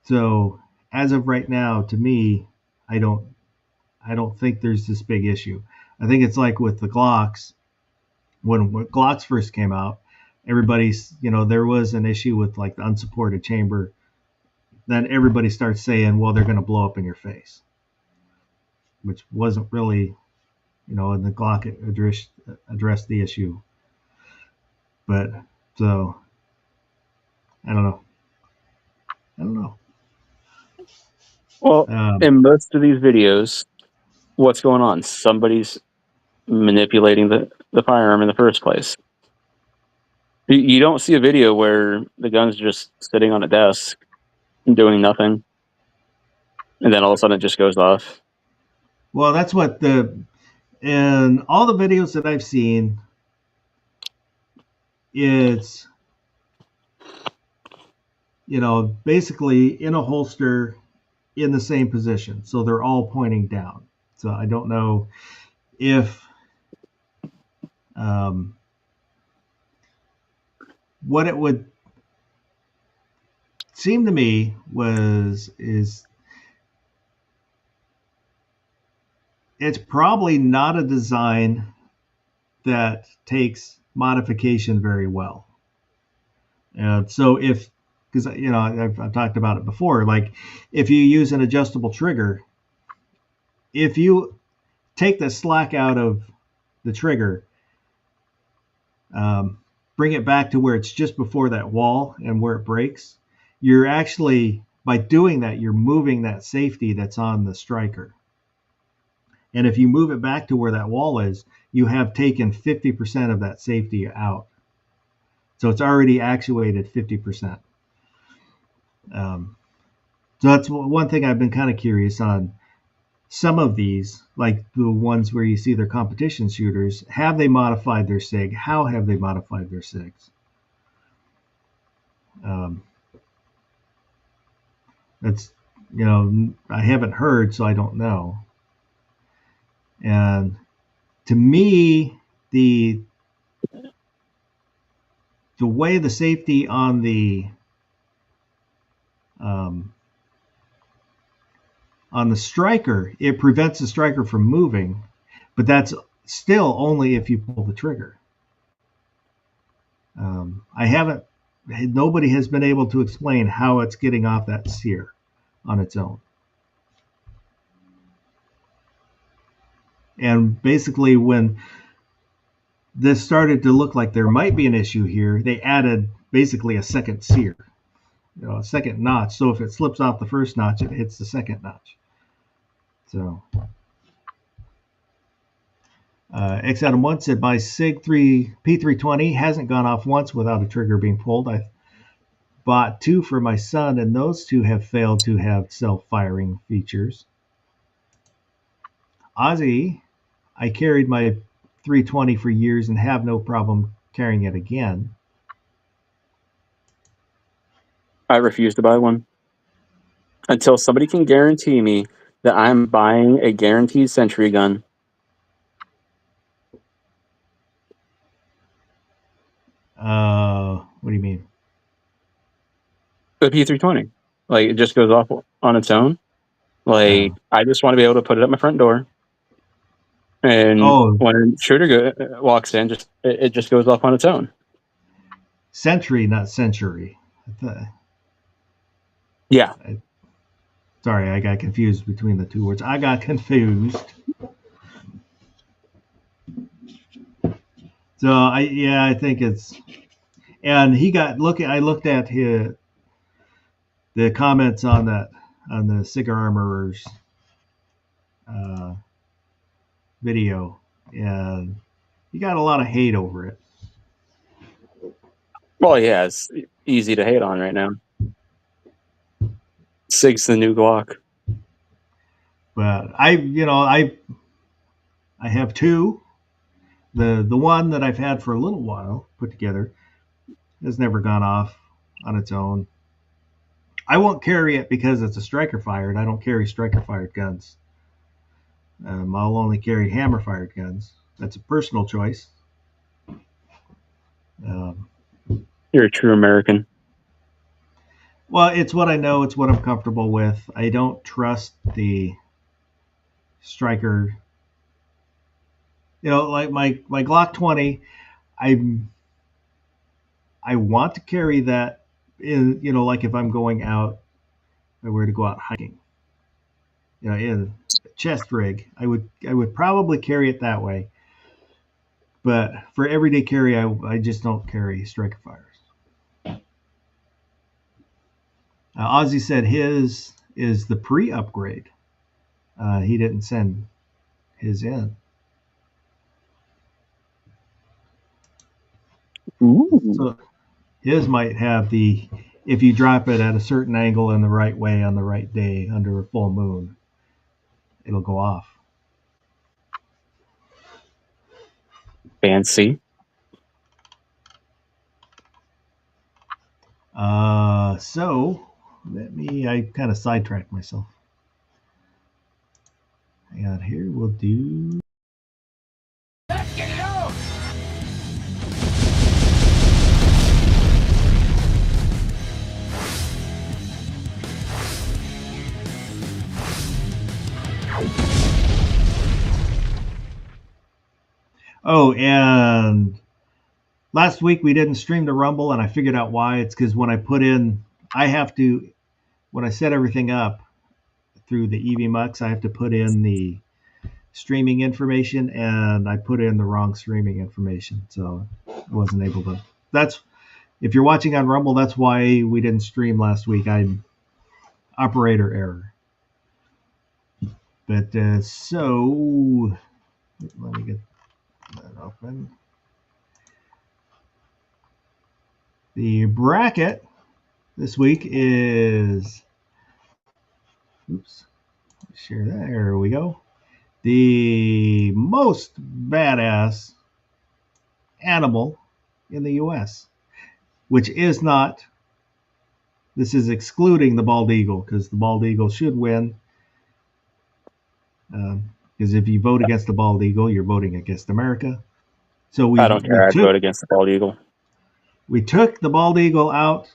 so as of right now, to me, I don't think there's this big issue. I think it's like with the Glocks. When Glocks first came out, everybody's, there was an issue with like the unsupported chamber. Then everybody starts saying, well, they're going to blow up in your face, which wasn't really, and the Glock addressed the issue. But so, I don't know. Well, in most of these videos, what's going on? Somebody's manipulating the firearm in the first place. You don't see a video where the gun's just sitting on a desk doing nothing, and then all of a sudden it just goes off. Well, that's what in all the videos that I've seen, it's, basically in a holster in the same position. So they're all pointing down. So I don't know if what it would seem to me is it's probably not a design that takes modification very well. So because I've talked about it before, like if you use an adjustable trigger, if you take the slack out of the trigger, bring it back to where it's just before that wall and where it breaks, you're actually, by doing that, you're moving that safety that's on the striker. And if you move it back to where that wall is, you have taken 50% of that safety out. So it's already actuated 50%. So that's one thing I've been kind of curious on. Some of these, like the ones where you see their competition shooters, have they modified their SIG? How have they modified their SIGs? That's, I haven't heard, so I don't know. And to me, the way the safety on the striker, it prevents the striker from moving, but that's still only if you pull the trigger. Nobody has been able to explain how it's getting off that sear on its own. And basically, when this started to look like there might be an issue here, they added basically a second sear, a second notch. So if it slips off the first notch, it hits the second notch. So, X Adam 1 said, my SIG P320 hasn't gone off once without a trigger being pulled. I bought 2 for my son, and those 2 have failed to have self-firing features. Ozzy, I carried my 320 for years and have no problem carrying it again. I refuse to buy one until somebody can guarantee me that I'm buying a guaranteed Century gun. What do you mean? The P320, like it just goes off on its own. Like I just want to be able to put it at my front door, and when a shooter walks in, it just goes off on its own. Century, not century. Yeah. Sorry, I got confused between the two words. I got confused. So I think it's, and I looked at the comments on the Cigar Armorers video, and he got a lot of hate over it. Well, yeah, it's easy to hate on right now. SIG's the new Glock. But I have 2. The one that I've had for a little while put together has never gone off on its own. I won't carry it because it's a striker fired. I don't carry striker fired guns. I'll only carry hammer fired guns. That's a personal choice. You're a true American. Well, it's what I know. It's what I'm comfortable with. I don't trust the striker. Like my Glock 20, I want to carry that in. Like if I'm going out, if I were to go out hiking, in a chest rig, I would probably carry it that way. But for everyday carry, I just don't carry striker fires. Ozzy said his is the pre-upgrade. He didn't send his in. Ooh. So his might have if you drop it at a certain angle in the right way on the right day under a full moon, it'll go off. Fancy. So I kind of sidetracked myself. Hang on here, we'll do. Let's get it on! Oh, and last week we didn't stream to Rumble, and I figured out why. It's because when I set everything up through the EVMux, I have to put in the streaming information, and I put in the wrong streaming information, so I wasn't able to. If you're watching on Rumble, that's why we didn't stream last week. Operator error. But so let me get that open. The bracket this week is. Oops. Share that. There we go. The most badass animal in the U.S., which is not. This is excluding the bald eagle, because the bald eagle should win. Because if you vote against the bald eagle, you're voting against America. So I don't care. I'd vote against the bald eagle. We took the bald eagle out.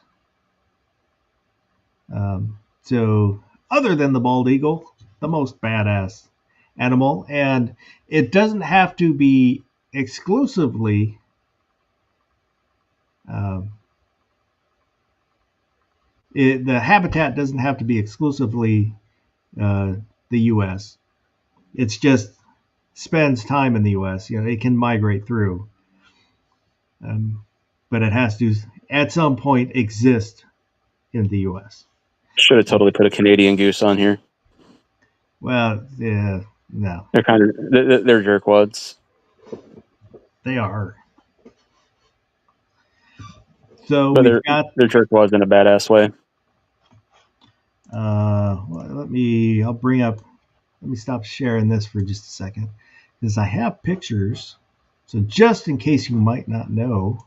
So other than the bald eagle, the most badass animal, and it doesn't have to be exclusively the habitat doesn't have to be exclusively the U.S. It's just spends time in the U.S. It can migrate through, but it has to at some point exist in the U.S. Should have totally put a Canadian goose on here. Well, yeah, no. They're they're jerkwads. They are. So but we've got. They're jerkwads in a badass way. Let me stop sharing this for just a second, because I have pictures. So just in case you might not know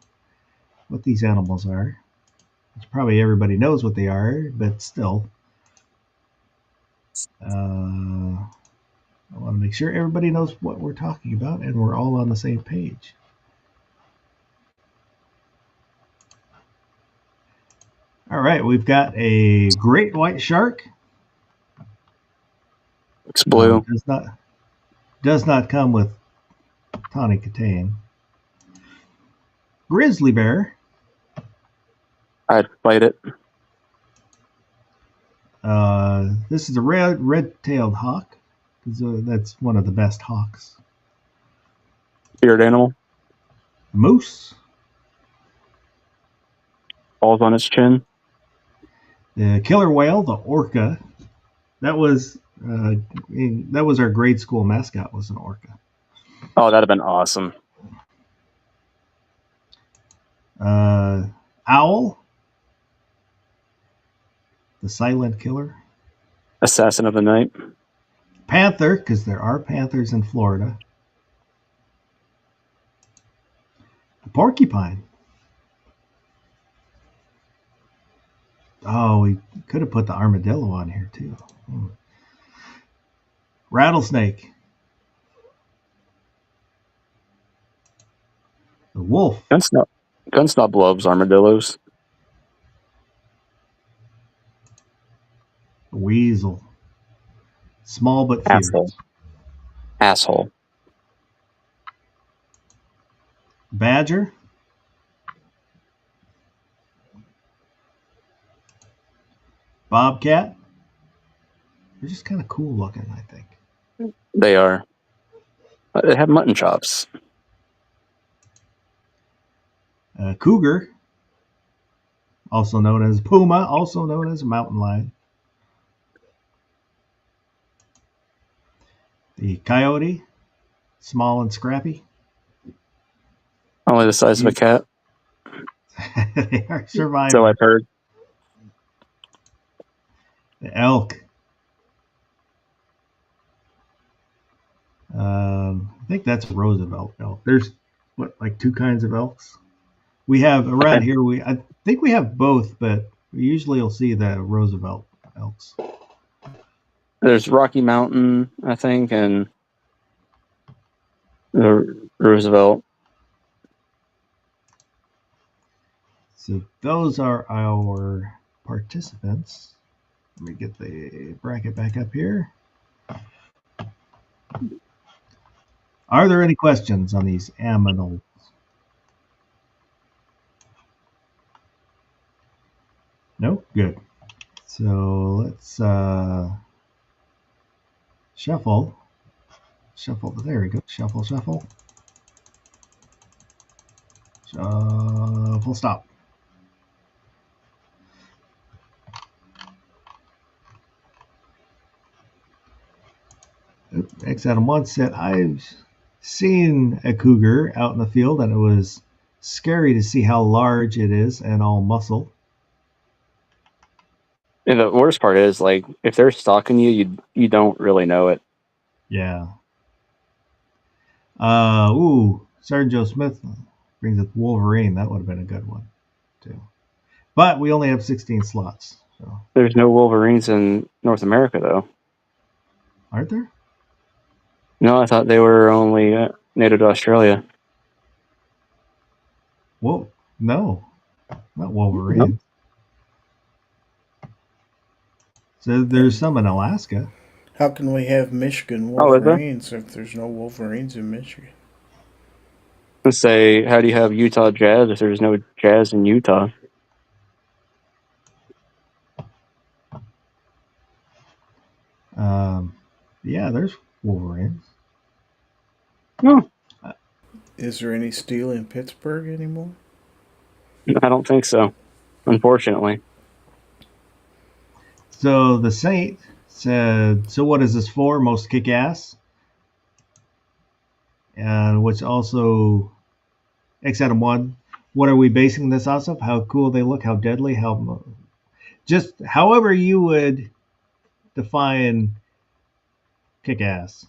what these animals are, which probably everybody knows what they are, but still. I want to make sure everybody knows what we're talking about and we're all on the same page. All right, we've got a great white shark. It's blue. Does not come with tonic catane. Grizzly bear. I'd fight it. This is a red-tailed hawk. That's one of the best hawks. Spirit animal. Moose. Balls on its chin. The killer whale, the orca. That was our grade school mascot, was an orca. Oh, that'd have been awesome. Owl. The silent killer. Assassin of the night. Panther, because there are panthers in Florida. The porcupine. Oh, we could have put the armadillo on here too. Rattlesnake. The wolf. Gunsnub loves armadillos. The weasel. Small but fierce. Asshole. Badger. Bobcat. They're just kind of cool looking, I think. They are. They have mutton chops. Cougar. Also known as puma. Also known as mountain lion. The coyote. Small and scrappy. Only the size of a cat. They are survivors. So I've heard. The elk. I think that's Roosevelt elk. There's like two kinds of elks. We have around here. I think we have both, but we usually will see the Roosevelt elks. There's Rocky Mountain, I think, and the Roosevelt. So those are our participants. Let me get the bracket back up here. Are there any questions on these aminals? No? Good. So let's shuffle. Shuffle. There we go. Shuffle, shuffle. Shuffle, stop. X Adam 1 said, I've seen a cougar out in the field, and it was scary to see how large it is and all muscle. And the worst part is, like, if they're stalking you, you don't really know it. Yeah. Sergeant Joe Smith brings up Wolverine. That would have been a good one, too. But we only have 16 slots. So. There's no Wolverines in North America, though. Aren't there? No, I thought they were only native to Australia. Whoa, no, not Wolverine. Nope. So there's some in Alaska. How can we have Michigan Wolverines if there's no Wolverines in Michigan? Let's say, how do you have Utah Jazz if there's no Jazz in Utah? Yeah, there's Wolverines. No, Is there any steel in Pittsburgh anymore? I don't think so, unfortunately. So the Saint said, so what is this for? Most kick ass. And which also, X Adam 1, what are we basing this off of? How cool they look, how deadly, how. Just however you would define kick ass.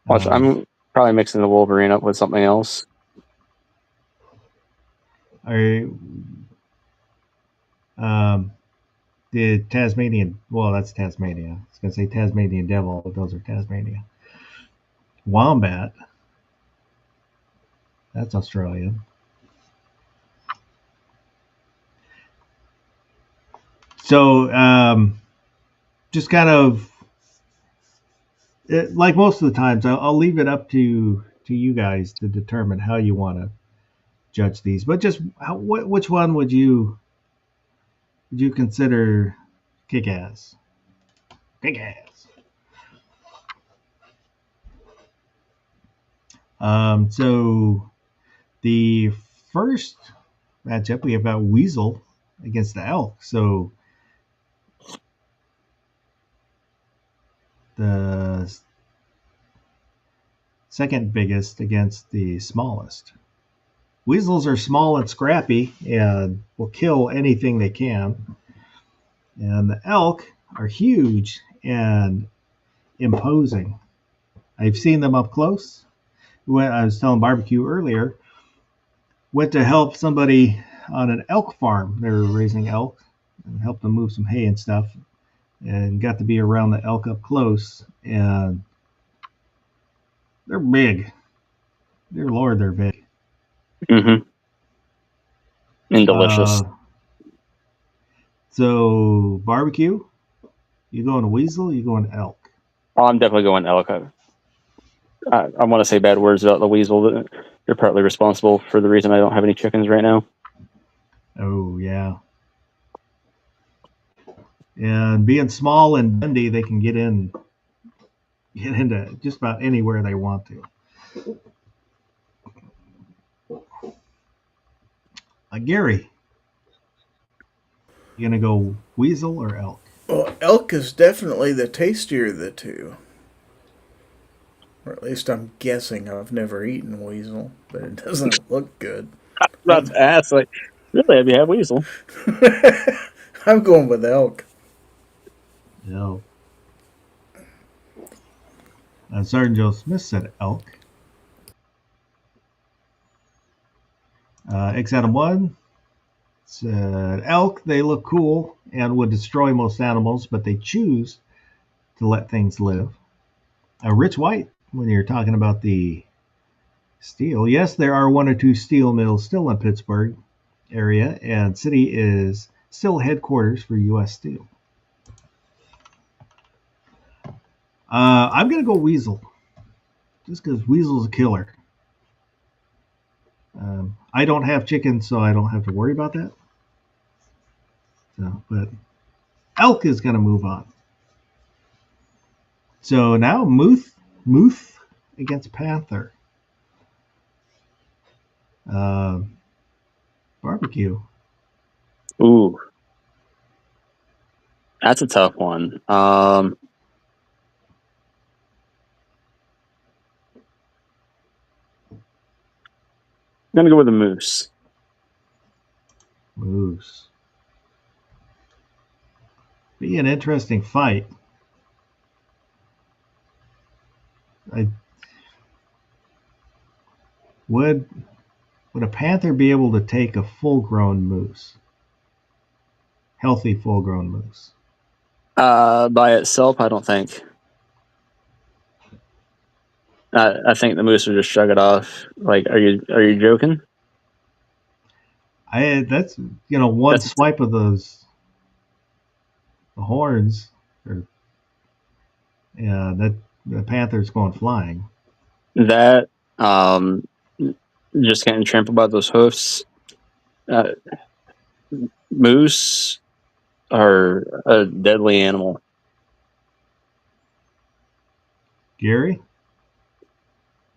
Watch, I'm probably mixing the Wolverine up with something else. The Tasmanian, well, that's Tasmania. I was going to say Tasmanian Devil, but those are Tasmania. Wombat, that's Australian. So, just kind of, like most of the times, I'll leave it up to you guys to determine how you want to judge these. But just which one would you consider kick-ass? Kick-ass. So the first matchup, we have got Weasel against the Elk. So the second biggest against the smallest. Weasels are small and scrappy and will kill anything they can. And the elk are huge and imposing. I've seen them up close. When I was telling Barbecue earlier, went to help somebody on an elk farm. They were raising elk and helped them move some hay and stuff, and got to be around the elk up close. And they're big. Dear Lord, they're big. Mm-hmm. And delicious. So barbecue, you going to weasel? You going to elk? I'm definitely going elk. I want to say bad words about the weasel. They're partly responsible for the reason I don't have any chickens right now. Oh yeah. And being small and bendy, they can get into just about anywhere they want to. Gary, you gonna go weasel or elk? Well, elk is definitely the tastier of the two. Or at least I'm guessing. I've never eaten weasel, but it doesn't look good. I was about to ask, like, really, have you had weasel? I'm going with elk. No. Sergeant Joe Smith said elk. X Adam 1 said elk. They look cool and would destroy most animals, but they choose to let things live. Rich White, when you're talking about the steel, yes, there are one or two steel mills still in Pittsburgh area, and city is still headquarters for U.S. Steel. I'm going to go weasel, just because weasel's a killer. I don't have chickens, so I don't have to worry about that. So, but elk is going to move on. So now Muth against Panther. Barbecue. Ooh, that's a tough one. I'm gonna go with the moose. Moose. Be an interesting fight. Would a panther be able to take a full-grown moose? Healthy full-grown moose. By itself, I don't think. I think the moose would just shrug it off. Like, are you joking? That's one That's swipe of the horns, or that the panther's going flying. that. Just getting trampled by those hoofs. Moose are a deadly animal. Gary,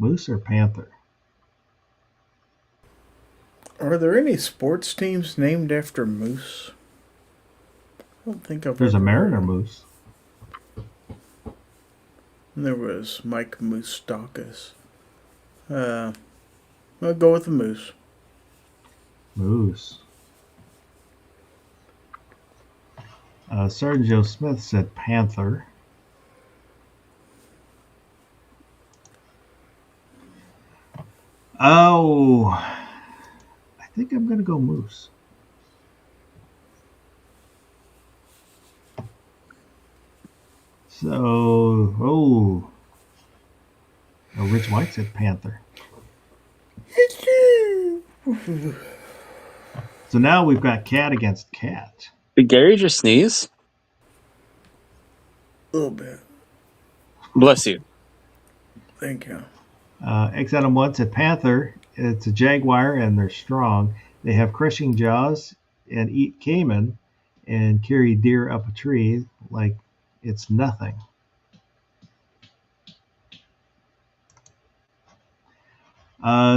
moose or panther? Are there any sports teams named after moose? I don't think I've There's a ever Mariner heard. moose. There was Mike Moustakas. I'll go with the moose. Moose. Sergeant Joe Smith said panther. Oh, I think I'm going to go moose. So, Rich White said panther. So now we've got cat against cat. Did Gary just sneeze? A little bit. Bless you. Thank you. X Adam 1 said panther. It's a jaguar and they're strong. They have crushing jaws and eat caiman and carry deer up a tree like it's nothing.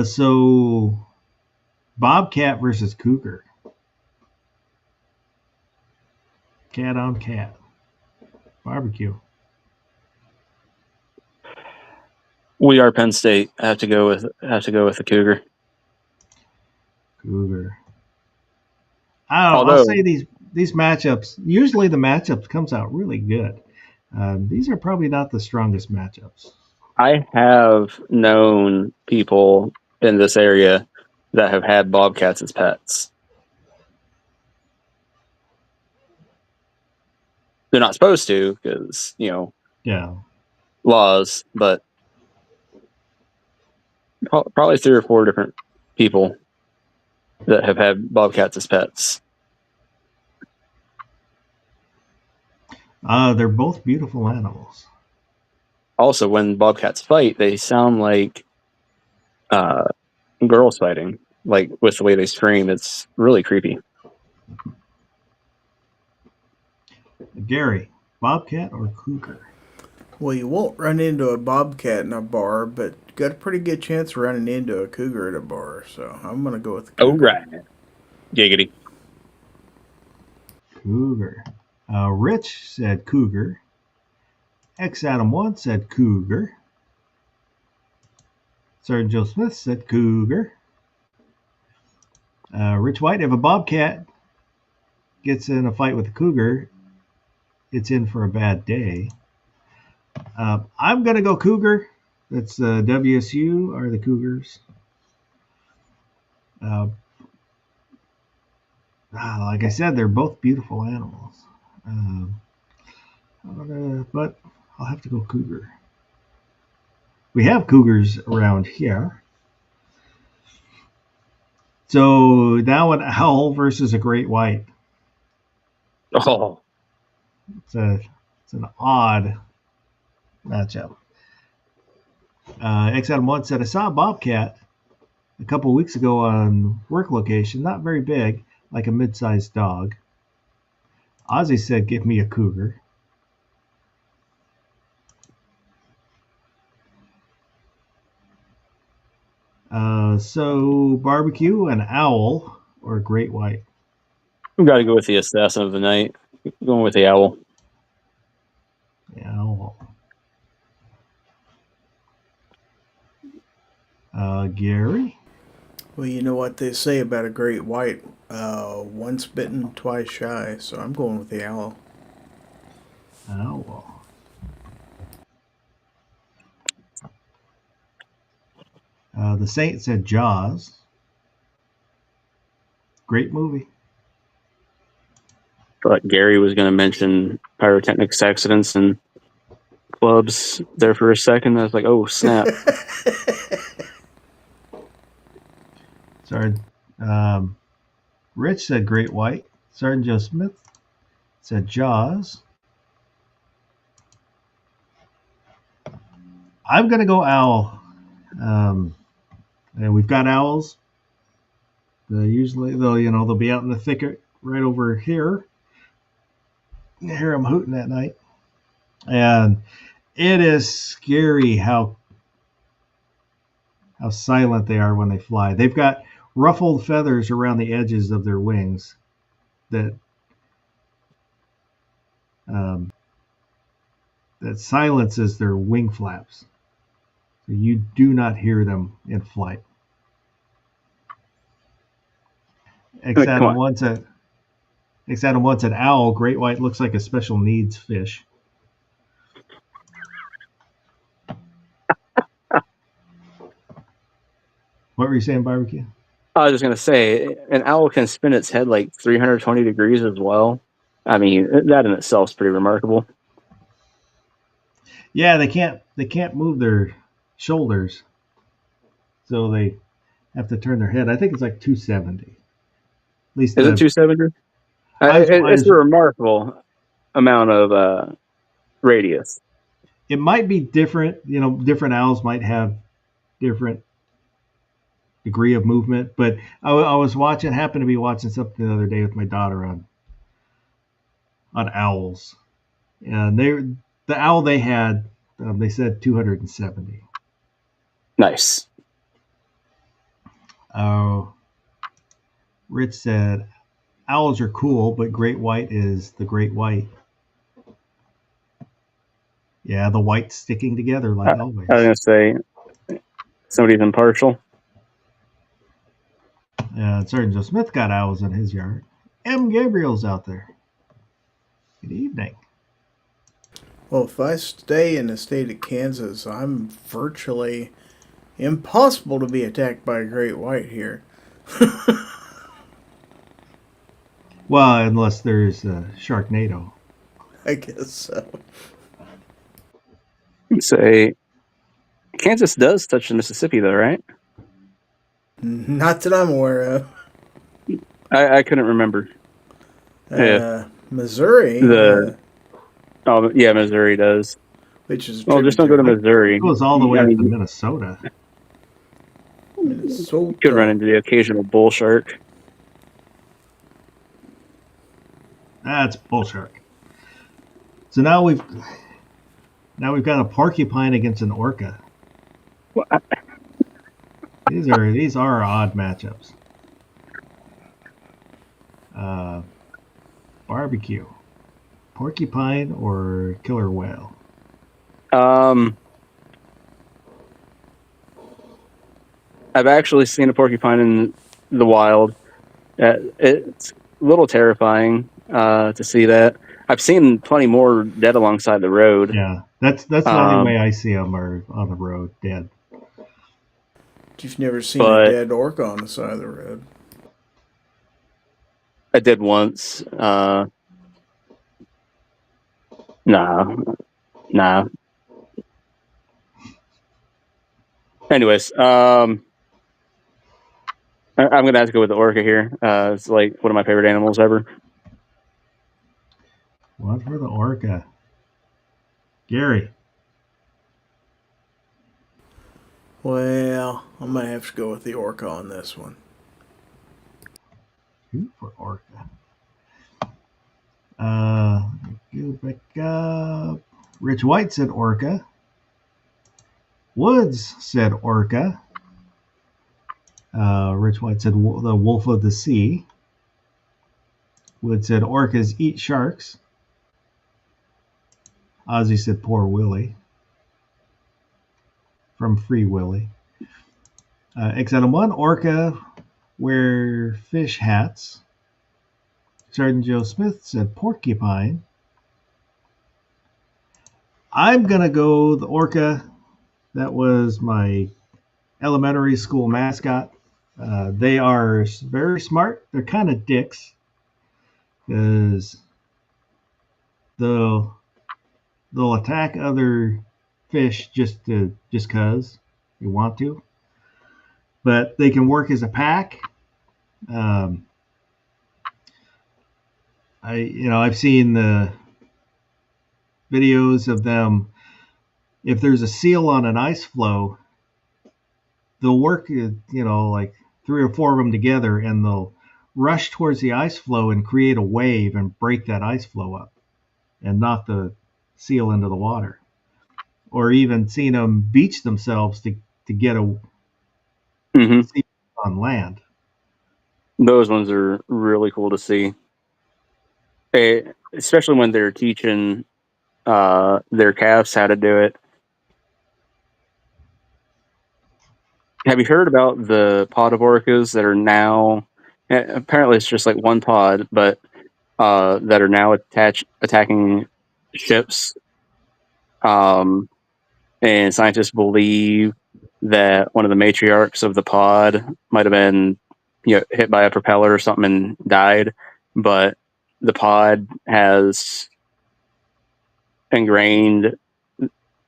So bobcat versus cougar. Cat on cat. Barbecue. We are Penn State. I have to go with the cougar. Cougar. I'll say these matchups. Usually the matchups comes out really good. These are probably not the strongest matchups. I have known people in this area that have had bobcats as pets. They're not supposed to because, Yeah. laws, but Probably 3 or 4 different people that have had bobcats as pets. They're both beautiful animals. Also, when bobcats fight, they sound like girls fighting. Like with the way they scream, it's really creepy. Gary, bobcat or cougar? Well, you won't run into a bobcat in a bar, but you got a pretty good chance of running into a cougar at a bar. So I'm gonna go with the cougar. Oh right, giggity. Cougar. Rich said cougar. X Adam 1 said cougar. Sergeant Joe Smith said cougar. Rich White, if a bobcat gets in a fight with a cougar, it's in for a bad day. I'm going to go cougar. That's WSU are the Cougars. Like I said, they're both beautiful animals. But I'll have to go cougar. We have cougars around here. So now an owl versus a great white. Oh, It's an odd matchup. X Adam 1 said, I saw a bobcat a couple weeks ago on work location, not very big, like a mid-sized dog. Ozzy said, give me a cougar. So barbecue, an owl, or a great white? we got to go with the assassin of the night. Going with the owl. The owl. Gary? Well, you know what they say about a great white: once bitten, twice shy. So I'm going with the owl. Owl. The Saint said Jaws. Great movie. Thought Gary was going to mention pyrotechnics accidents and clubs there for a second. I was like, oh snap. Sorry. Rich said Great White. Sergeant Joe Smith said Jaws. I'm going to go owl. And we've got owls. Usually they'll be out in the thicket right over here. You hear them hooting at night. And it is scary how silent they are when they fly. They've got ruffled feathers around the edges of their wings that silences their wing flaps. So you do not hear them in flight. X Adam 1 said owl. Great white looks like a special needs fish. What were you saying, barbecue? I was just going to say, an owl can spin its head like 320 degrees as well. I mean, that in itself is pretty remarkable. Yeah, they can't move their shoulders, so they have to turn their head. I think it's like 270. At least is it 270? It's a remarkable amount of radius. It might be different. Different owls might have different degree of movement. But I happened to be watching something the other day with my daughter on owls, and the owl they had, they said 270. Nice. Rich said owls are cool, but great white is the great white. Yeah, the white sticking together like always. I was going to say, somebody's impartial. Sergeant Joe Smith got owls in his yard. M. Gabriel's out there. Good evening. Well, if I stay in the state of Kansas, I'm virtually impossible to be attacked by a great white here. Well, unless there's a Sharknado. I guess so. Say, Kansas does touch the Mississippi, though, right? Not that I'm aware of. I couldn't remember. Missouri, Oh yeah, Missouri does. which is a Well, just don't go to tributary. Missouri. It goes all the way I up to mean, Minnesota. Minnesota. you could run into the occasional bull shark. That's bull shark. So now we've got a porcupine against an orca. These are odd matchups. Barbecue, porcupine or killer whale. I've actually seen a porcupine in the wild. It's a little terrifying to see that. I've seen plenty more dead alongside the road. Yeah, that's the only way I see them are on the road, dead. You've never seen But- a dead orca on the side of the road. I did once. Nah. Anyways, I'm gonna have to go with the orca here. It's like one of my favorite animals ever. One for the orca. Gary. Well, I might have to go with the orca on this one. Two for orca. Go back up. Rich White said orca. Woods said orca. Rich White said the wolf of the sea. Woods said orcas eat sharks. Ozzy said poor Willie. From Free Willy. X1 orca wear fish hats. Sergeant Joe Smith said porcupine. I'm going to go the orca. That was my elementary school mascot. They are very smart. They're kind of dicks because they'll attack other fish just cause they want to. But they can work as a pack. I've seen the videos of them. If there's a seal on an ice floe, they'll work, like 3 or 4 of them together, and they'll rush towards the ice floe and create a wave and break that ice floe up and knock the seal into the water. Or even seen them beach themselves to get a seal on land. Those ones are really cool to see. Especially when they're teaching their calves how to do it. Have you heard about the pod of orcas that are now, apparently it's just like one pod, but that are now attacking ships? And scientists believe that one of the matriarchs of the pod might have been hit by a propeller or something and died, but the pod has ingrained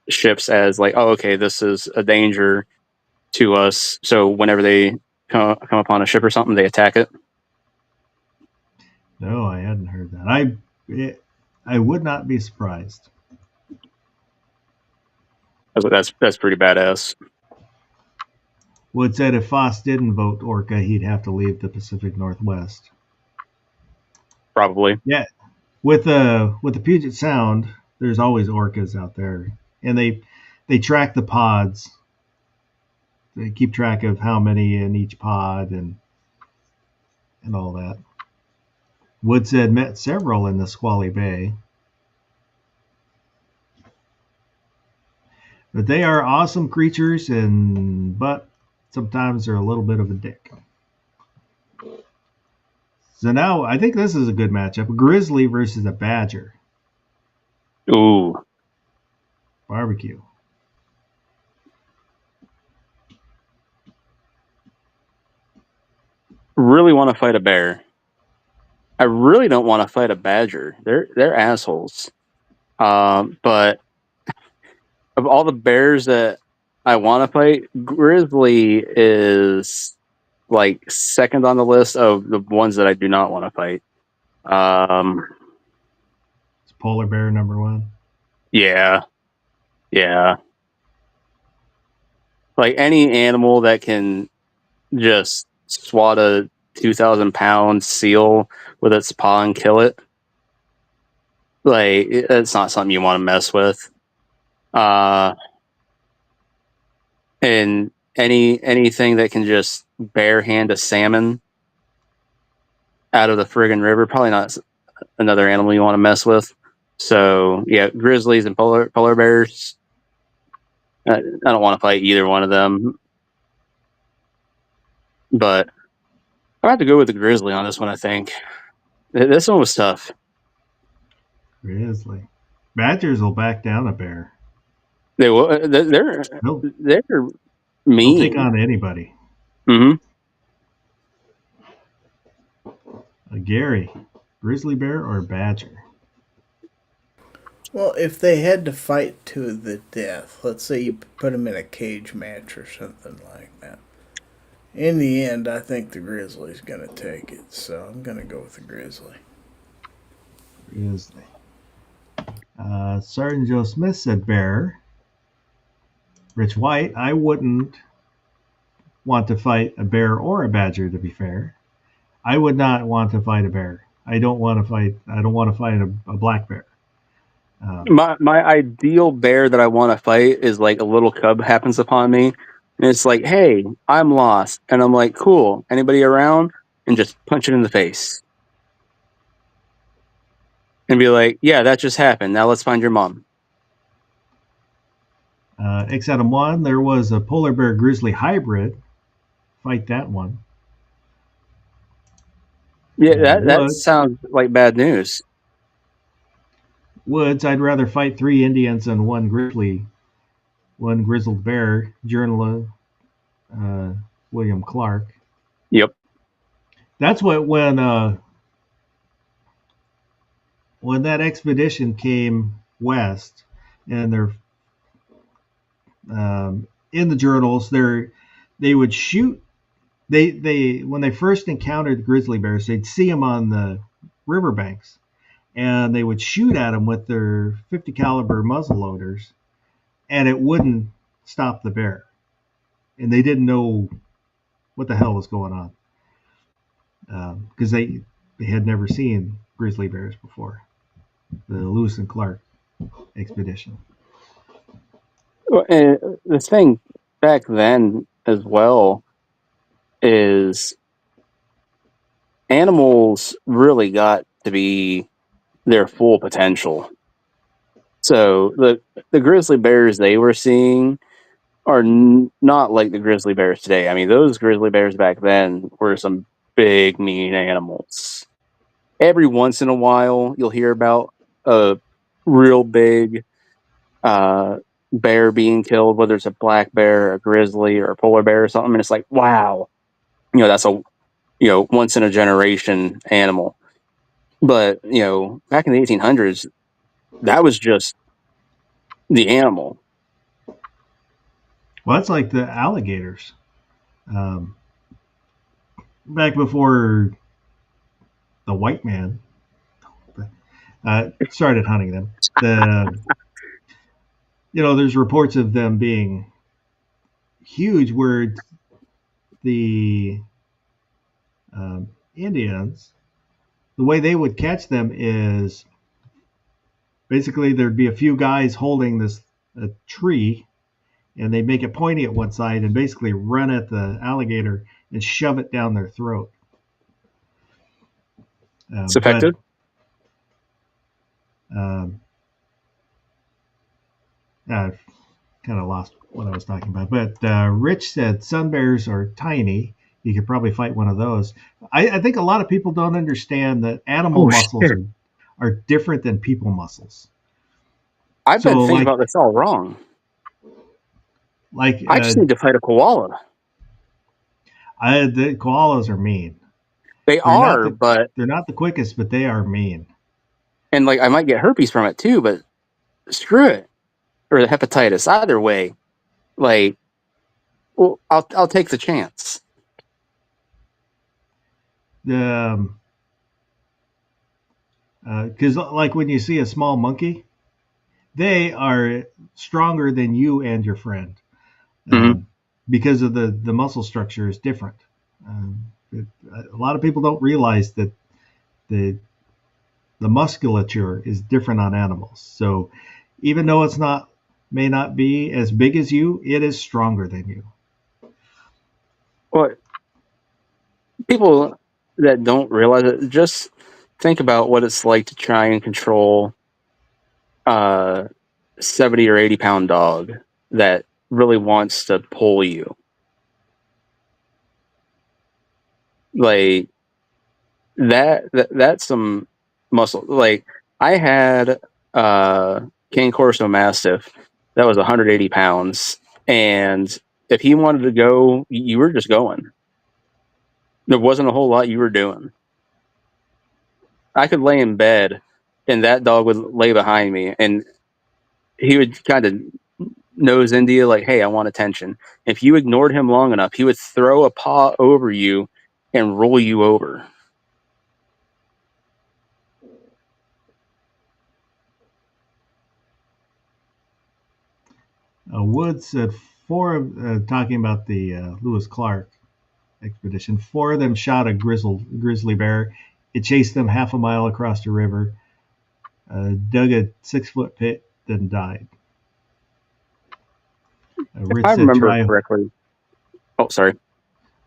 ships as like, oh, okay, this is a danger to us. So whenever they come upon a ship or something, they attack it. No, I hadn't heard that. I would not be surprised. That's pretty badass. Wood said if Foss didn't vote orca, he'd have to leave the Pacific Northwest. Probably. Yeah, with the Puget Sound, there's always orcas out there, and they track the pods. They keep track of how many in each pod and all that. Wood said met several in the Squally Bay. But they are awesome creatures, but sometimes they're a little bit of a dick. So now I think this is a good matchup. A grizzly versus a badger. Ooh. Barbecue. Really want to fight a bear. I really don't want to fight a badger. They're assholes. But of all the bears that I want to fight, grizzly is like second on the list of the ones that I do not want to fight. It's polar bear number one. Yeah. Like any animal that can just swat a 2,000-pound seal with its paw and kill it. Like it's not something you want to mess with. And anything that can just bare hand a salmon out of the friggin' river, probably not another animal you want to mess with. So yeah, grizzlies and polar bears. I don't want to fight either one of them, but I have to go with the grizzly on this one. I think this one was tough. Grizzly. Badgers will back down a bear. They will. They're They'll mean. take on anybody. Mm-hmm. Gary, grizzly bear or badger? Well, if they had to fight to the death, let's say you put them in a cage match or something like that. In the end, I think the grizzly's going to take it, so I'm going to go with the grizzly. Grizzly. Sergeant Joe Smith said bear. Rich White, I wouldn't want to fight a bear or a badger, to be fair. I would not want to fight a bear. I don't want to fight a black bear. My ideal bear that I want to fight is like a little cub happens upon me, and it's like, hey, I'm lost, and I'm like, cool, anybody around? And just punch it in the face, and be like, yeah, that just happened. Now let's find your mom. X Adam 1, there was a polar bear grizzly hybrid. Fight that one. Yeah, that sounds like bad news. Woods, I'd rather fight 3 Indians than one grizzled bear. Journalist William Clark. Yep. That's what when that expedition came west, and they're in the journals, they would shoot. They when they first encountered the grizzly bears, they'd see them on the riverbanks, and they would shoot at them with their 50 caliber muzzle loaders, and it wouldn't stop the bear, and they didn't know what the hell was going on because they had never seen grizzly bears before. The Lewis and Clark expedition. And the thing back then as well is animals really got to be their full potential. So the grizzly bears they were seeing are not like the grizzly bears today. I mean, those grizzly bears back then were some big, mean animals. Every once in a while, you'll hear about a real big bear being killed, whether it's a black bear, a grizzly, or a polar bear or something, and it's like, wow, that's a once in a generation animal. But back in the 1800s, that was just the animal. Well, that's like the alligators. Back before the white man started hunting them, there's reports of them being huge, where the Indians, the way they would catch them is basically there'd be a few guys holding a tree, and they make it pointy at one side and basically run at the alligator and shove it down their throat. It's effective. I've kind of lost what I was talking about. But Rich said sun bears are tiny. You could probably fight one of those. I think a lot of people don't understand that animal muscles are different than people muscles. I've been thinking about this all wrong. Like I just need to fight a koala. The koalas are mean. But they're not the quickest, but they are mean. And I might get herpes from it too, but screw it. Or the hepatitis. Either way, I'll take the chance. because like when you see a small monkey, they are stronger than you and your friend Mhm. because of the muscle structure is different. A lot of people don't realize that the the musculature is different on animals. So even though it's not may not be as big as you, it is stronger than you. Well, people that don't realize it, just think about what it's like to try and control a 70 or 80 pound dog that really wants to pull you. Like that's some muscle. Like I had Cane Corso Mastiff that was 180 pounds, and if he wanted to go, you were just going. There wasn't a whole lot you were doing. I could lay in bed, and that dog would lay behind me, and he would kind of nose into you like, "Hey, I want attention." If you ignored him long enough, he would throw a paw over you and roll you over. Woods said talking about the Lewis Clark expedition, 4 of them shot a grizzly bear. It chased them half a mile across the river, dug a 6-foot pit, then died. If Rich I said, remember try. correctly. Oh, sorry.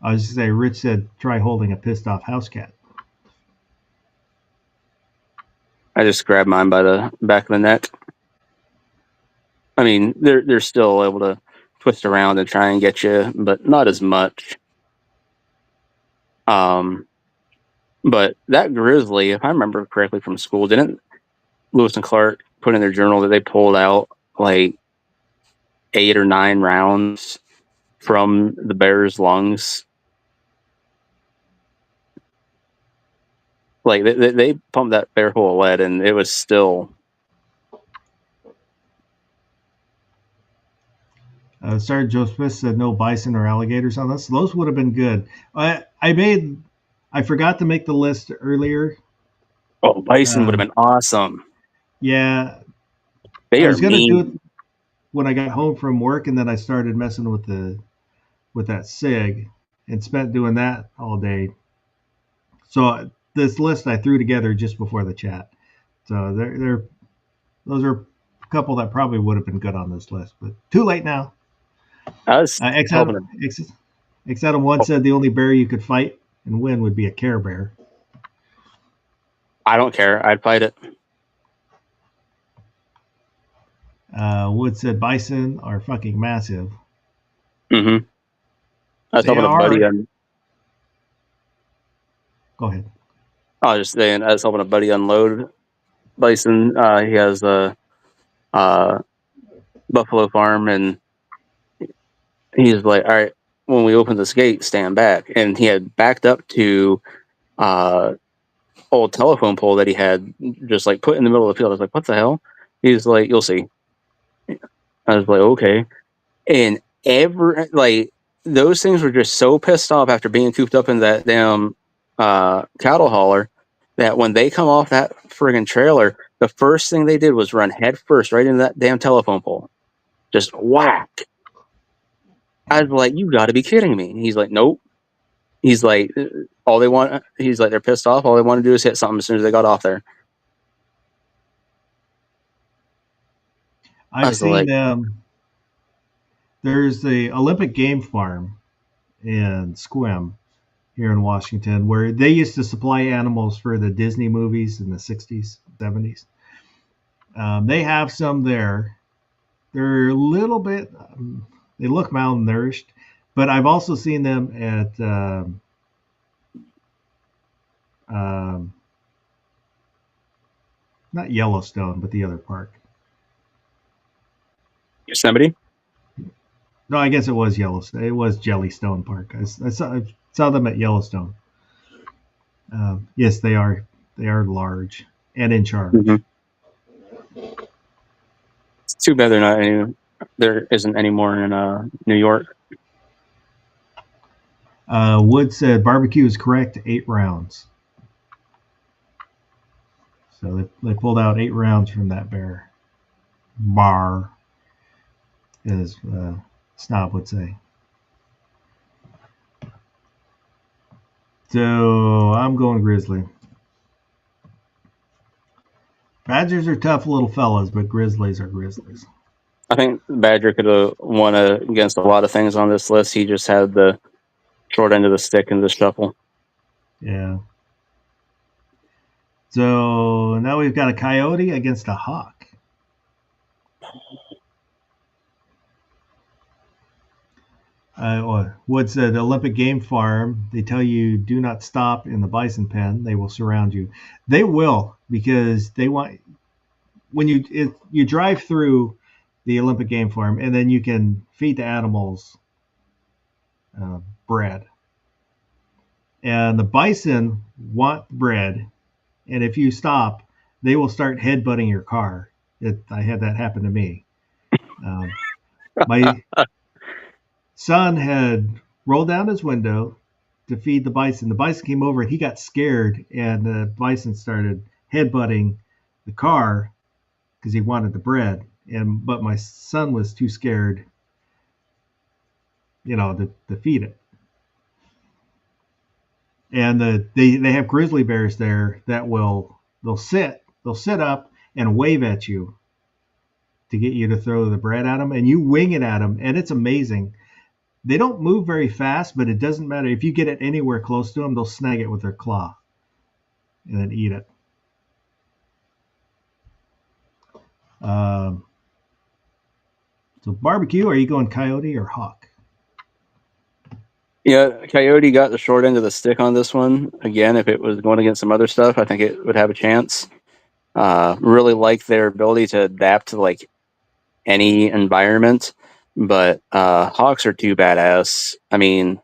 I was just say, Rich said, try holding a pissed off house cat. I just grabbed mine by the back of the neck. I mean, they're still able to twist around and try and get you, but not as much. But that grizzly, if I remember correctly from school, didn't Lewis and Clark put in their journal that they pulled out like 8 or 9 rounds from the bear's lungs? Like they pumped that bear full of lead, and it was still. Sergeant Joe Smith said no bison or alligators on this. Those would have been good. I forgot to make the list earlier. Oh, bison would have been awesome. Yeah, They I are was gonna do it mean. when I got home from work, and then I started messing with that SIG and spent doing that all day. So this list I threw together just before the chat. So those are a couple that probably would have been good on this list, but too late now. I was X hoping. Adam X Adam One said the only bear you could fight and win would be a Care Bear. I don't care. I'd fight it. Wood said bison are fucking massive. Mm-hmm. I was They helping a buddy are. on. Go ahead. I was just saying, I was helping a buddy unload bison. He has a buffalo farm, and he's like, "All right, when we open this gate, stand back." And he had backed up to old telephone pole that he had just like put in the middle of the field. I was like, "What the hell?" He's like, "You'll see." I was like, "Okay." And those things were just so pissed off after being cooped up in that damn cattle hauler that when they come off that friggin' trailer, the first thing they did was run head first right into that damn telephone pole. Just whack. I was like, "You got to be kidding me." He's like, "Nope." He's like, he's like, they're pissed off. All they want to do is hit something as soon as they got off there. I've seen there's the Olympic Game Farm in Sequim here in Washington where they used to supply animals for the Disney movies in the 60s, 70s. They have some there. They're a little bit, they look malnourished, but I've also seen them at not Yellowstone, but the other park. Yosemite? No, I guess it was Yellowstone. It was Jellystone Park. I saw them at Yellowstone. Yes, they are. They are large and in charge. Mm-hmm. It's too bad there isn't any more in New York. Wood said barbecue is correct, 8 rounds. So they pulled out 8 rounds from that bear. Bar, as Snob would say. So I'm going grizzly. Badgers are tough little fellas, but grizzlies are grizzlies. I think Badger could have won against a lot of things on this list. He just had the short end of the stick in the shuffle. Yeah. So now we've got a coyote against a hawk. Wood said Olympic Game Farm, they tell you do not stop in the bison pen. They will surround you. They will, because they want, when you drive through the Olympic Game Farm, and then you can feed the animals bread. And the bison want bread, and if you stop, they will start headbutting your car. I had that happen to me. My son had rolled down his window to feed the bison. The bison came over and he got scared, and the bison started headbutting the car because he wanted the bread. But my son was too scared, to feed it. And they have grizzly bears there that they'll sit up and wave at you to get you to throw the bread at them, and you wing it at them, and it's amazing. They don't move very fast, but it doesn't matter. If you get it anywhere close to them, they'll snag it with their claw and then eat it. So barbecue, are you going coyote or hawk? Yeah, Coyote got the short end of the stick on this one. Again, if it was going against some other stuff, I think it would have a chance. Really like their ability to adapt to like any environment, but hawks are too badass. I mean,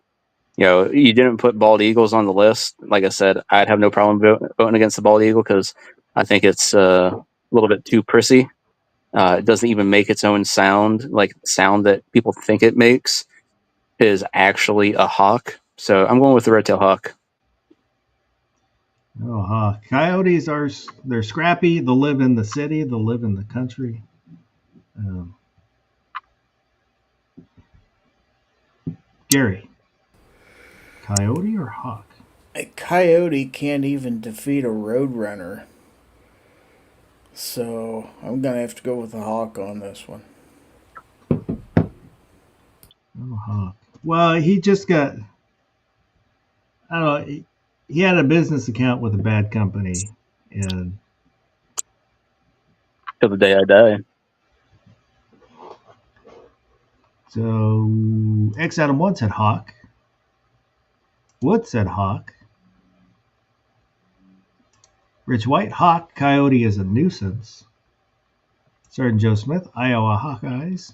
you didn't put bald eagles on the list. Like I said, I'd have no problem voting against the bald eagle because I think it's a little bit too prissy. It doesn't even make its own sound, like sound that people think it makes is actually a hawk. So I'm going with the red-tailed hawk. Oh, hawk. Coyotes they're scrappy. They'll live in the city. They'll live in the country. Gary, coyote or hawk? A coyote can't even defeat a roadrunner. So I'm going to have to go with the hawk on this one. Oh, hawk. Well, he just got, I don't know, he had a business account with a bad company. And Till the day I die. So X Adam 1 said hawk. Wood said hawk. Rich White, hawk. Coyote is a nuisance. Sergeant Joe Smith, Iowa Hawkeyes.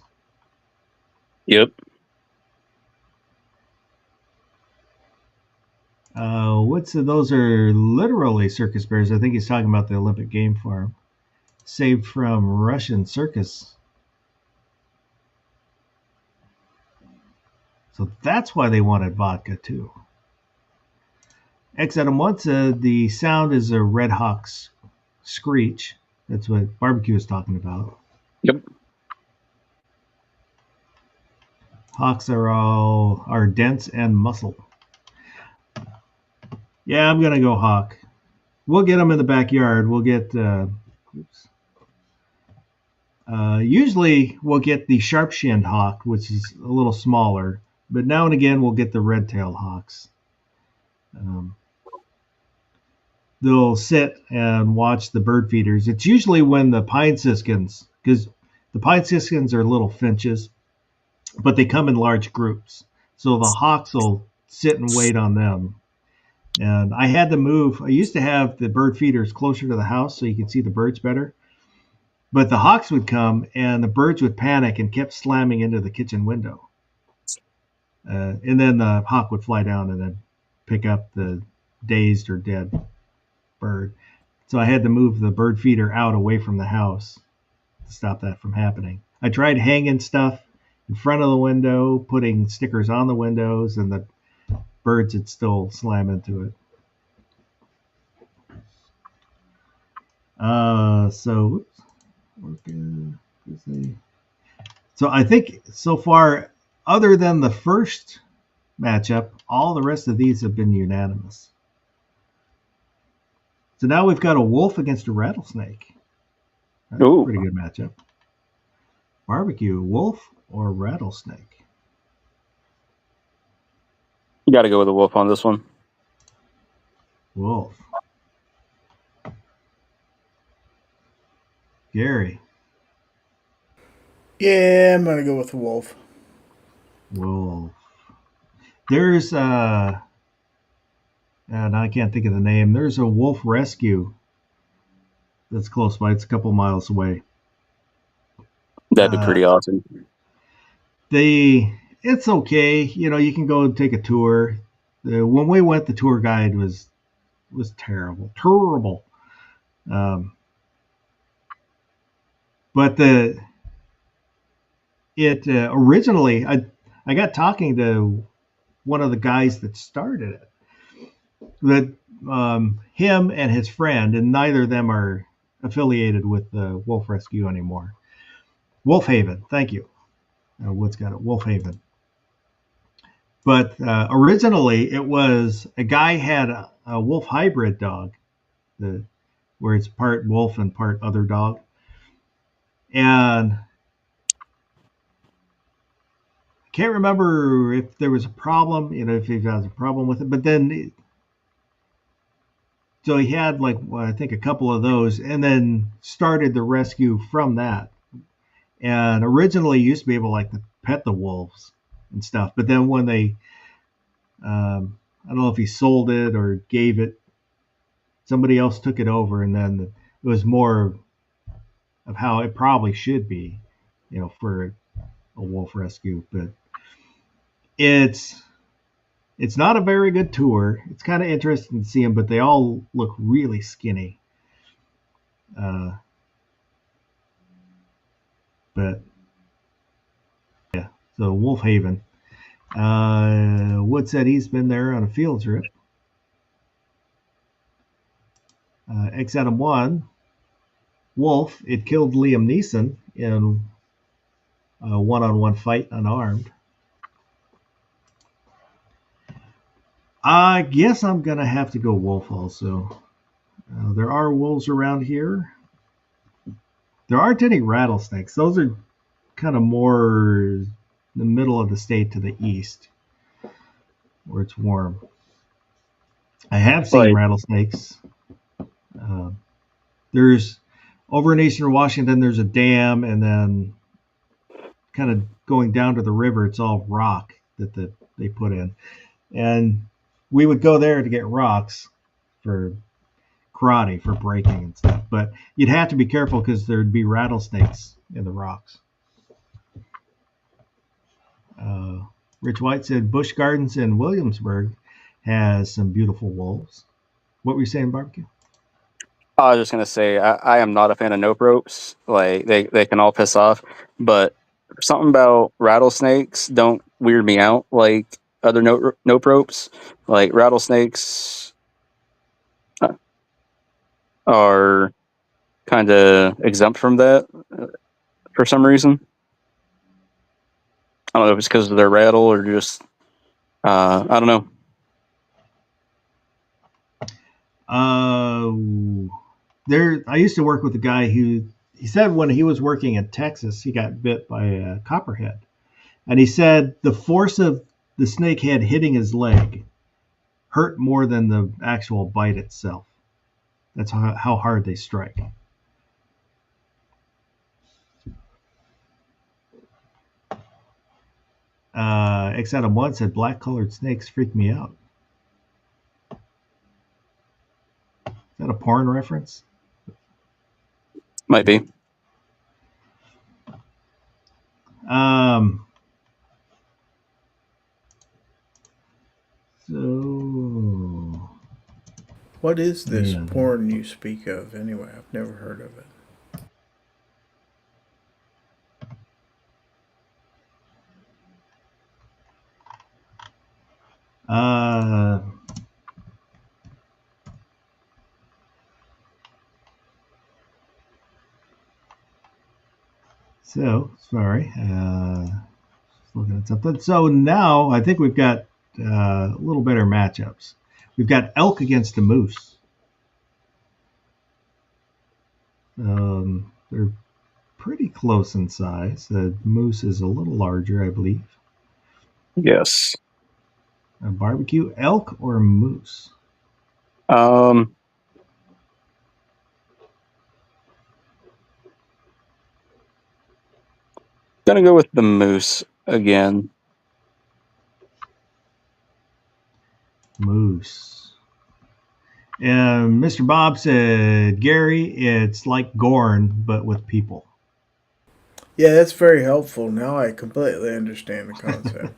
Yep. Wood said those are literally circus bears. I think he's talking about the Olympic Game Farm. Saved from Russian circus. So that's why they wanted vodka too. X Adam 1 said the sound is a red hawk's screech. That's what barbecue is talking about. Yep. Hawks are dense and muscle. Yeah, I'm gonna go hawk. We'll get them in the backyard. We'll get. Usually we'll get the sharp-shinned hawk, which is a little smaller, but now and again we'll get the red-tailed hawks. They'll sit and watch the bird feeders. It's usually when the pine siskins, because the pine siskins are little finches, but they come in large groups. So the hawks will sit and wait on them. And I had to move. I used to have the bird feeders closer to the house so you could see the birds better. But the hawks would come and the birds would panic and kept slamming into the kitchen window. And then the hawk would fly down and then pick up the dazed or dead bird. So I had to move the bird feeder out away from the house to stop that from happening. I tried hanging stuff in front of the window, putting stickers on the windows, and birds would still slam into it. So I think so far, other than the first matchup, all the rest of these have been unanimous. So now we've got a wolf against a rattlesnake. That's a pretty good matchup. Barbecue, wolf or rattlesnake? You got to go with a wolf on this one. Wolf. Gary. Yeah, I'm going to go with the wolf. Wolf. There's and I can't think of the name. There's a wolf rescue that's close by. It's a couple miles away. That'd be pretty awesome. It's okay. You know, you can go and take a tour. When we went, the tour guide was terrible. But originally, I got talking to one of the guys that started it. That him and his friend, and neither of them are affiliated with the Wolf Rescue anymore. Wolf Haven, thank you. Wood's got it, Wolf Haven. But originally, it was a guy had a wolf hybrid dog, where it's part wolf and part other dog. And I can't remember if there was a problem, if he has a problem with it. But then, so he had I think a couple of those, and then started the rescue from that. And originally, he used to be able to pet the wolves and stuff. But then when they, I don't know if he sold it or gave it, somebody else took it over, and then it was more of how it probably should be, for a wolf rescue. But it's not a very good tour. It's kind of interesting to see them, but they all look really skinny. But yeah, so Wolf Haven. Wood said he's been there on a field trip. X Adam 1. Wolf, it killed Liam Neeson in a one-on-one fight unarmed. I guess I'm going to have to go wolf also. There are wolves around here. There aren't any rattlesnakes. Those are kind of more the middle of the state to the east, where it's warm. I have seen rattlesnakes. There's over in eastern Washington, there's a dam, and then kind of going down to the river, it's all rock that they put in. And we would go there to get rocks for karate, for breaking and stuff. But you'd have to be careful because there'd be rattlesnakes in the rocks. Rich White said Busch Gardens in Williamsburg has some beautiful wolves. What were you saying, Barbecue? I was just gonna say I am not a fan of nope ropes. They can all piss off, but something about rattlesnakes don't weird me out like other nope ropes. Like rattlesnakes are kind of exempt from that for some reason. I don't know if it's because of their rattle or just I don't know. I used to work with a guy who he said when he was working in Texas, he got bit by a copperhead, and he said the force of the snake head hitting his leg hurt more than the actual bite itself. That's how hard they strike. X Adam 1 said black colored snakes freak me out. Is that a porn reference? Might be. So what is this porn you speak of anyway? I've never heard of it. So, sorry. Looking at something. So now I think we've got a little better matchups. We've got elk against a moose. They're pretty close in size. The moose is a little larger, I believe. Yes. A barbecue, elk or moose? Gonna go with the moose again. Moose. And Mr. Bob said, Gary, it's like Gorn, but with people. Yeah, that's very helpful. Now I completely understand the concept.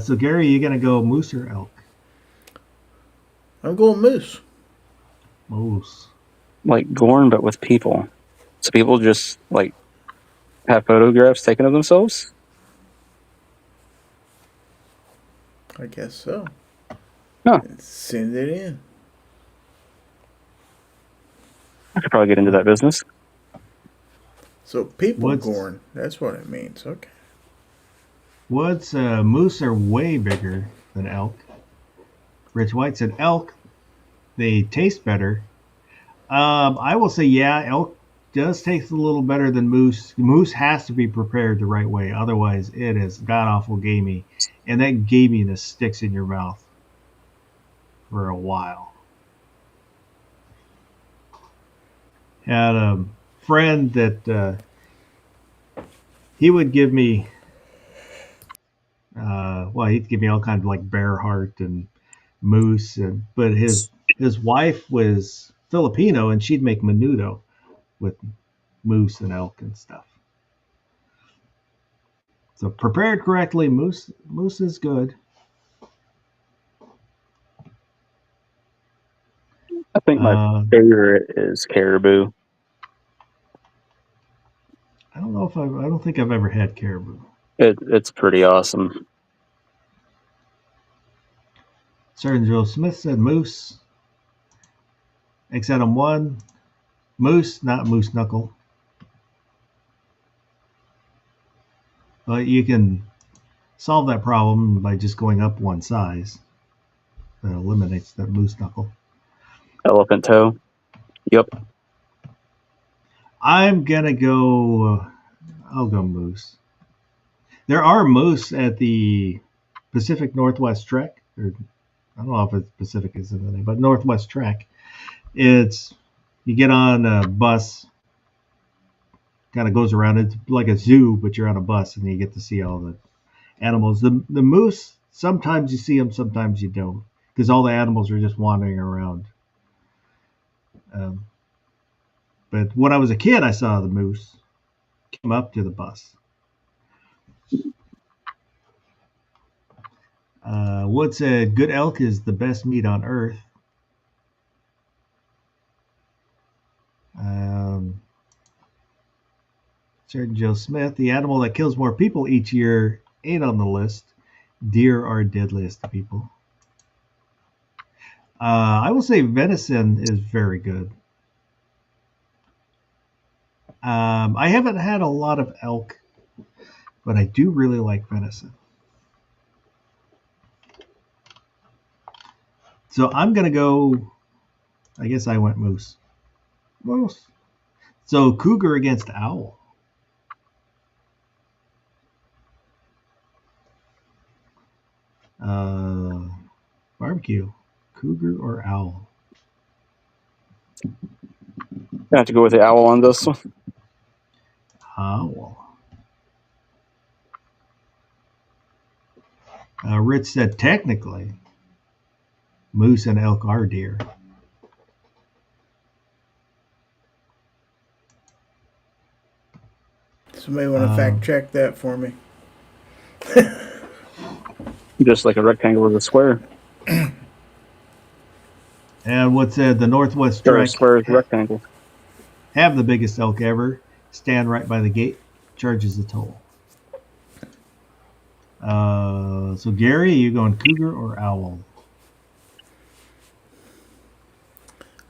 So, Gary, you going to go moose or elk? I'm going moose. Moose. Like Gorn, but with people. So people just like have photographs taken of themselves. I guess so. Huh. Send it in. I could probably get into that business. So people What's- gorn. That's what it means. Okay. Moose are way bigger than elk. Rich White said elk, they taste better. I will say, yeah, elk does taste a little better than moose. Moose has to be prepared the right way. Otherwise, it is god awful gamey. And that gaminess sticks in your mouth for a while. Had a friend that he would give me, he'd give me all kinds of like bear heart and moose, but his wife was Filipino and she'd make menudo with moose and elk and stuff. So prepared correctly, moose is good. I think my favorite is caribou. I don't think I've ever had caribou. It's pretty awesome. Sergeant Joe Smith said moose. X Adam 1. Moose, not moose knuckle. But you can solve that problem by just going up one size. That eliminates that moose knuckle. Elephant toe. Yep. I'm gonna go. I'll go moose. There are moose at the Pacific Northwest Trek. Or, I don't know if it's Pacific is in the name, but Northwest Trek. It's you get on a bus, kind of goes around. It's like a zoo, but you're on a bus, and you get to see all the animals. The moose. Sometimes you see them, sometimes you don't, because all the animals are just wandering around. But when I was a kid, I saw the moose come up to the bus. Wood said, good elk is the best meat on earth. Sergeant Joe Smith, the animal that kills more people each year ain't on the list. Deer are deadliest to people. I will say venison is very good. I haven't had a lot of elk, but I do really like venison. So I'm going to go, I guess I went moose. Moose. So cougar against owl. Barbecue. Cougar or owl? I have to go with the owl on this one. Owl. Rich said technically, moose and elk are deer. Somebody want to fact check that for me? Just like a rectangle is a square. And what said the Northwest Or a Trek square is a rectangle. have the biggest elk ever. Stand right by the gate. Charges the toll. So Gary, are you going cougar or owl?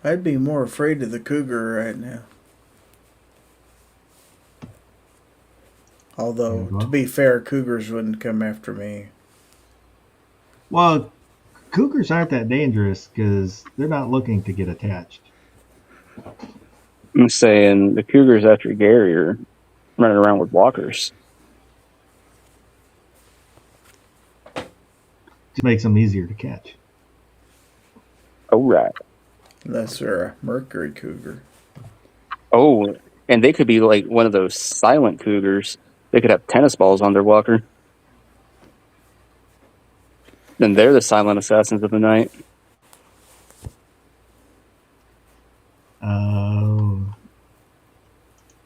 I'd be more afraid of the cougar right now. Although, well. to be fair, cougars wouldn't come after me. Well, cougars aren't that dangerous because they're not looking to get attached. I'm saying the cougars after Gary are running around with walkers. Just makes them easier to catch. Oh, right. Unless they're a Mercury cougar. Oh, and they could be like one of those silent cougars. They could have tennis balls on their walker. Then they're the silent assassins of the night.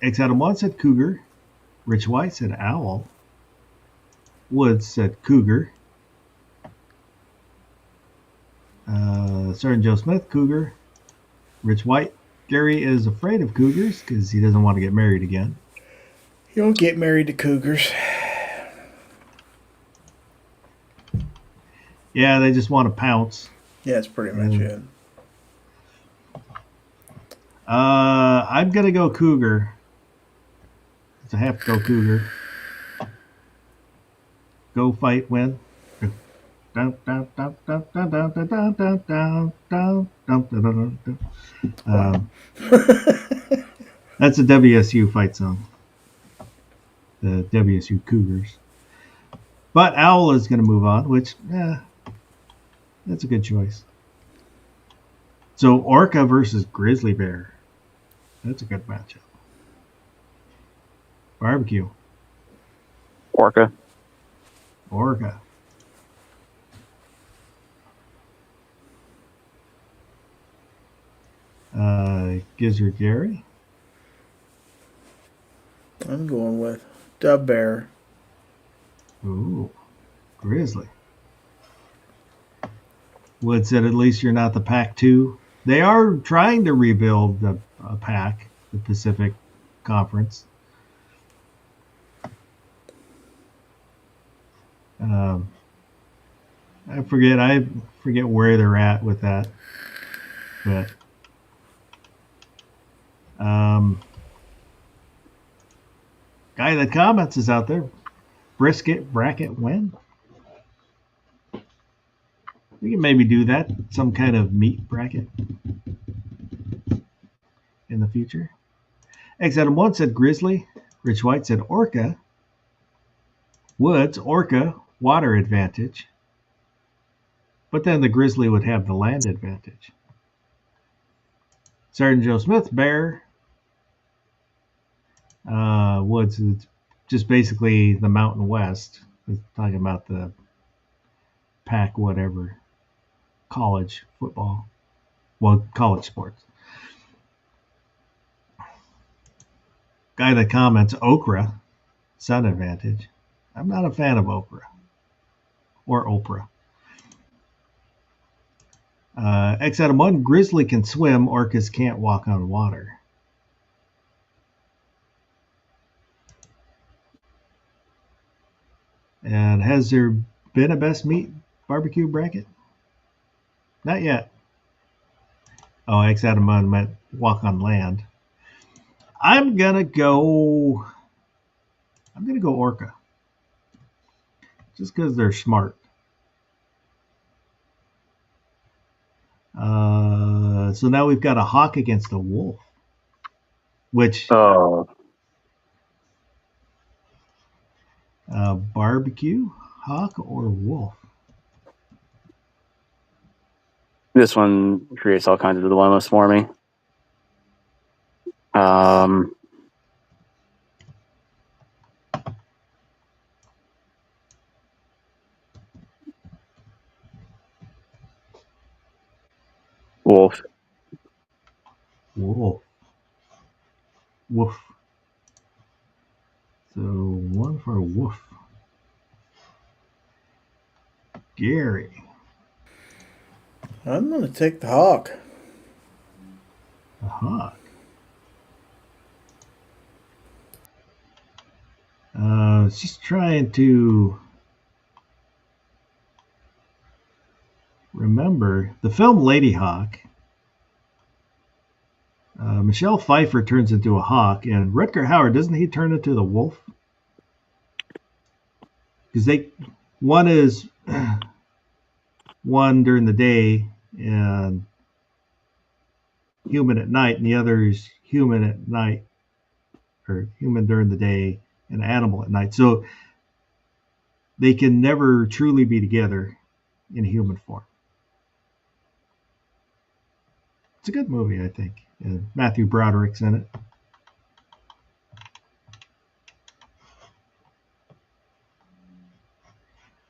X Adam 1 said cougar. Rich White said owl. Woods said cougar. Sergeant Joe Smith, cougar. Rich White. Gary is afraid of cougars because he doesn't want to get married again. You'll get married to cougars. Yeah, they just want to pounce. Yeah, that's pretty much it. I'm going to go cougar. I have to go cougar. Go fight, win. That's a WSU fight song. The WSU Cougars. But Owl is going to move on, which, that's a good choice. So Orca versus Grizzly Bear. That's a good matchup. Barbecue. Orca. Orca. Gizzard Gary. I'm going with Dub Bear. Ooh, Grizzly. Wood said at least you're not the pack 2. They are trying to rebuild a pack, the Pacific Conference. I forget where they're at with that, but guy that comments is out there. Brisket bracket win. We can maybe do that, some kind of meat bracket in the future. X Adam 1 said Grizzly. Rich White said Orca. Woods, Orca, water advantage. But then the Grizzly would have the land advantage. Sergeant Joe Smith, Bear. Woods is just basically the Mountain West. It's talking about the pack whatever. College football. Well, college sports. Guy that comments Okra, sun advantage. I'm not a fan of Okra or Oprah. X Adam 1, Grizzly can swim, Orcas can't walk on water. And has there been a best meat barbecue bracket? Not yet. Oh, X Adam 1 meant walk on land. I'm gonna go Orca. Just because they're smart. So now we've got a hawk against a wolf. Which barbecue, hawk, or wolf? This one creates all kinds of dilemmas for me. Wolf. Wolf. Woof. So one for Woof. Gary. I'm going to take the hawk. A hawk. Just trying to remember the film Lady Hawk. Michelle Pfeiffer turns into a hawk, and Rutger Hauer, doesn't he turn into the wolf? because one is one during the day and human at night, and the other is human at night, or human during the day and animal at night. So they can never truly be together in human form. It's a good movie, I think. Matthew Broderick's in it.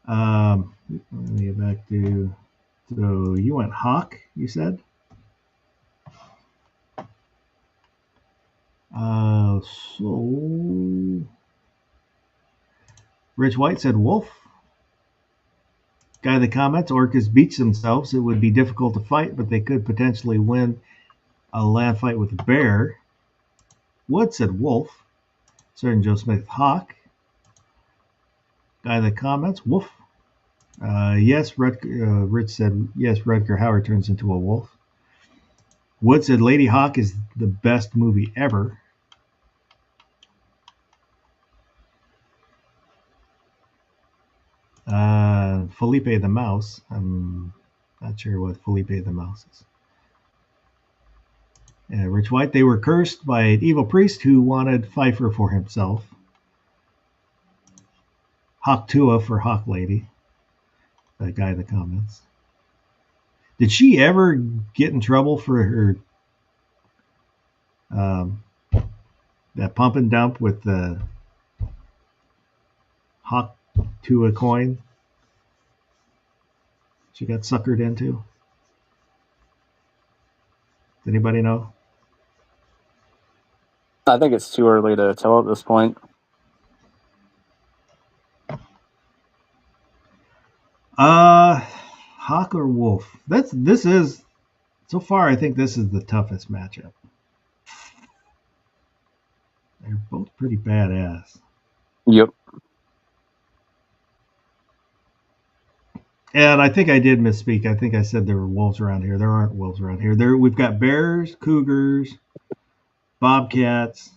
Let me get back to. So you went Hawk, you said? So Rich White said Wolf. Guy in the comments, orcas beach themselves. It would be difficult to fight, but they could potentially win a land fight with a bear. Wood said Wolf. Sergeant Joe Smith, Hawk. Guy in the comments, Wolf. Yes, Rich said, yes, Rutger Hauer turns into a wolf. Wood said Lady Hawk is the best movie ever. Felipe the Mouse. I'm not sure what Felipe the Mouse is. Rich White, they were cursed by an evil priest who wanted Pfeiffer for himself. Hawk Tua for Hawk Lady. That guy in the comments. Did she ever get in trouble for her that pump and dump with the Hawk Tua coin? She got suckered into? Does anybody know? I think it's too early to tell at this point. Hawk or Wolf? This is so far. I think this is the toughest matchup. They're both pretty badass. Yep. And I think I did misspeak. I think I said there were wolves around here. There aren't wolves around here. We've got bears, cougars, bobcats.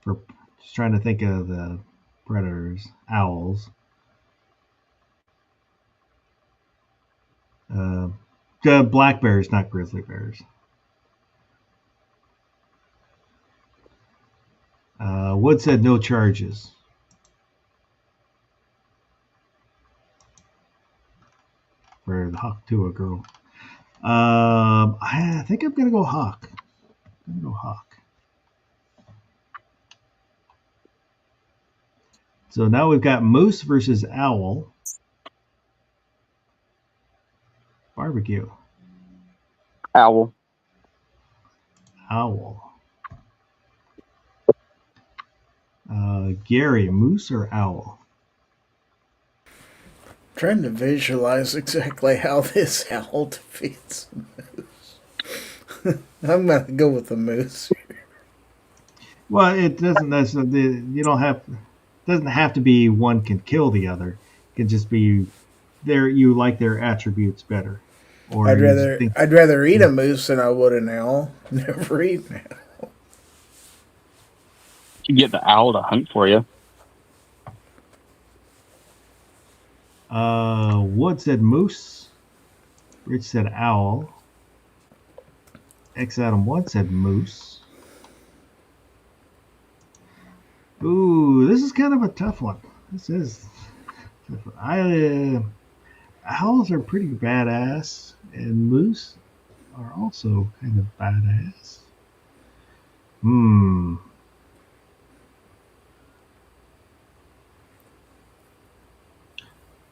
For just trying to think of the predators, owls. Black bears, not grizzly bears. Wood said no charges. For the Hawk Tua girl. I think I'm going to go Hawk. I'm going to go Hawk. So now we've got Moose versus Owl. Barbecue. Owl. Owl. Gary, Moose or Owl? Trying to visualize exactly how this owl defeats a moose. I'm going to go with the moose. Well, it doesn't necessarily. You don't have. Doesn't have to be one can kill the other. It can just be you like their attributes better. Or I'd rather eat a moose than I would an owl. Never eat an owl. You get the owl to hunt for you. Wood said moose. Rich said owl. X Adam 1 said moose. Ooh, this is kind of a tough one. This is. Owls are pretty badass, and moose are also kind of badass.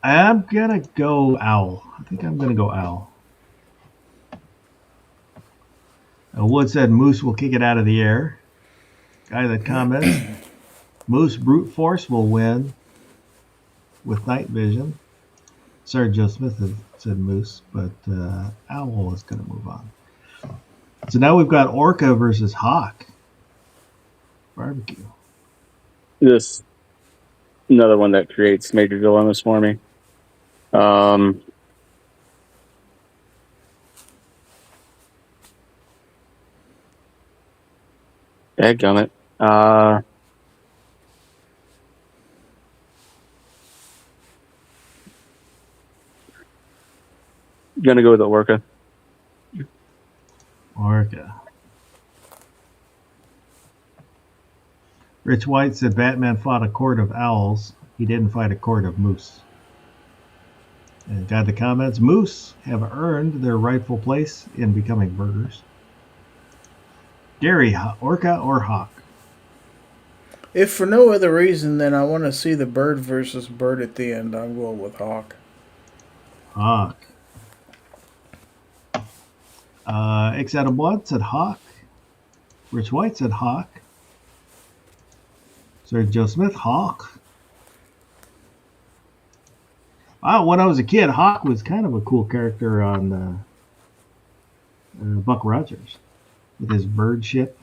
I'm gonna go owl. I think I'm gonna go owl. Wood said moose will kick it out of the air. Guy that comments, moose brute force will win with night vision. Sergeant Joe Smith said moose, but owl is going to move on. So now we've got orca versus hawk. Barbecue. This another one that creates major dilemmas for me. Dadgummit. Gonna go with the Orca. Orca. Rich White said Batman fought a court of owls. He didn't fight a court of moose. And got the comments. Moose have earned their rightful place in becoming burgers. Gary, Orca or Hawk? If for no other reason than I want to see the bird versus bird at the end, I'm going with Hawk. Hawk. X Adam Blood said Hawk. Rich White said Hawk. Sir Joe Smith, Hawk. Wow, when I was a kid, Hawk was kind of a cool character on Buck Rogers with his bird ship.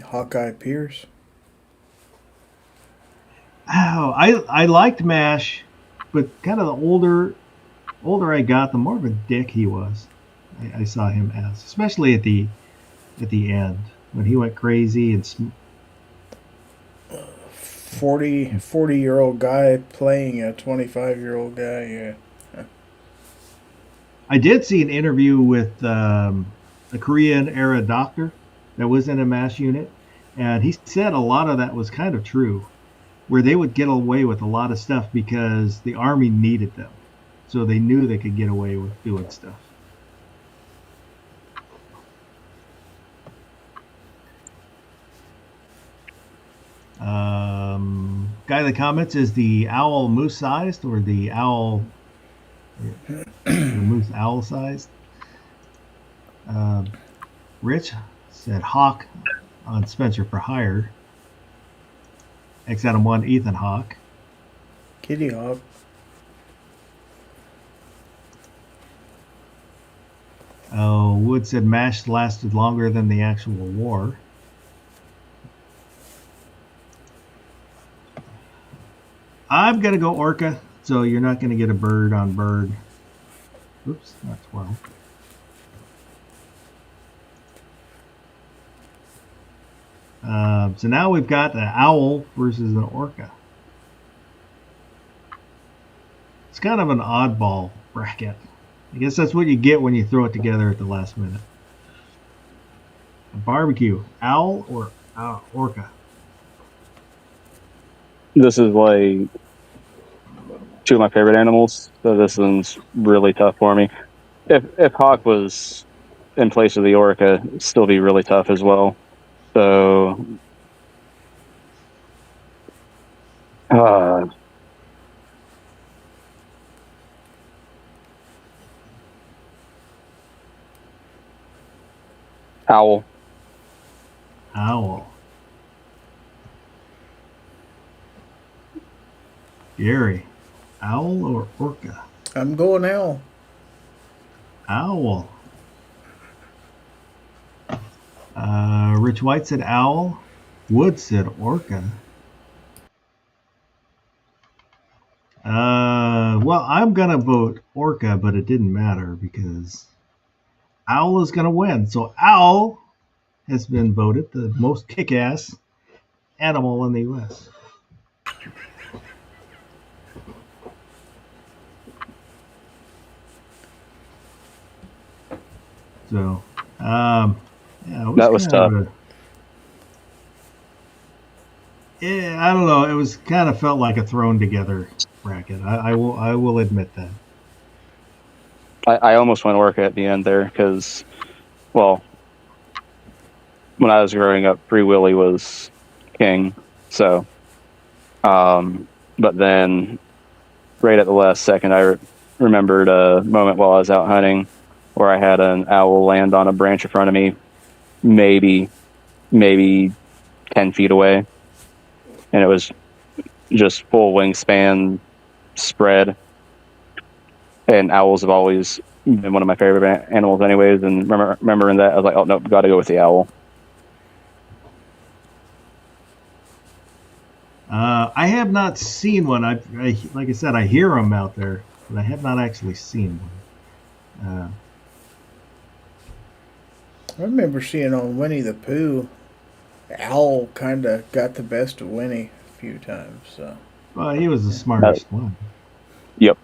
Hawkeye Pierce. Oh, I liked MASH, but kind of the older I got, the more of a dick he was. I saw him as, especially at the end when he went crazy and 40-year-old guy playing a 25-year-old guy. Yeah. I did see an interview with a Korean era doctor that was in a MASH unit, and he said a lot of that was kind of true, where they would get away with a lot of stuff because the army needed them, so they knew they could get away with doing stuff. Guy in the comments, is the owl moose sized or the owl the moose owl sized? Rich said Hawk on Spencer for Hire. X Adam 1, Ethan Hawk. Kitty Hawk. Oh, Wood said MASH lasted longer than the actual war. I'm going to go Orca, so you're not going to get a bird on bird. Oops, not 12. So now we've got an owl versus an orca. It's kind of an oddball bracket. I guess that's what you get when you throw it together at the last minute. A barbecue, owl or orca? This is like two of my favorite animals, so this one's really tough for me. If Hawk was in place of the orca, it'd still be really tough as well. So, owl. Owl. Gary, owl or orca? I'm going owl. Owl. Rich White said owl. Wood said orca. Well, I'm gonna vote orca, but it didn't matter because owl is gonna win. So owl has been voted the most kick-ass animal in the U.S. So, yeah, That was tough. Yeah, I don't know. It was kind of felt like a thrown together bracket. I will admit that. I almost went orca at the end there because, well, when I was growing up, Free Willy was king. So, but then right at the last second, I remembered a moment while I was out hunting where I had an owl land on a branch in front of me, maybe 10 feet away. And it was just full wingspan spread. And owls have always been one of my favorite animals anyways. And remembering that, I was like, oh, no, got to go with the owl. I have not seen one. I like I said, I hear them out there, but I have not actually seen one. I remember seeing on Winnie the Pooh Owl kind of got the best of Winnie a few times. So Well, he was the smartest one. Yep.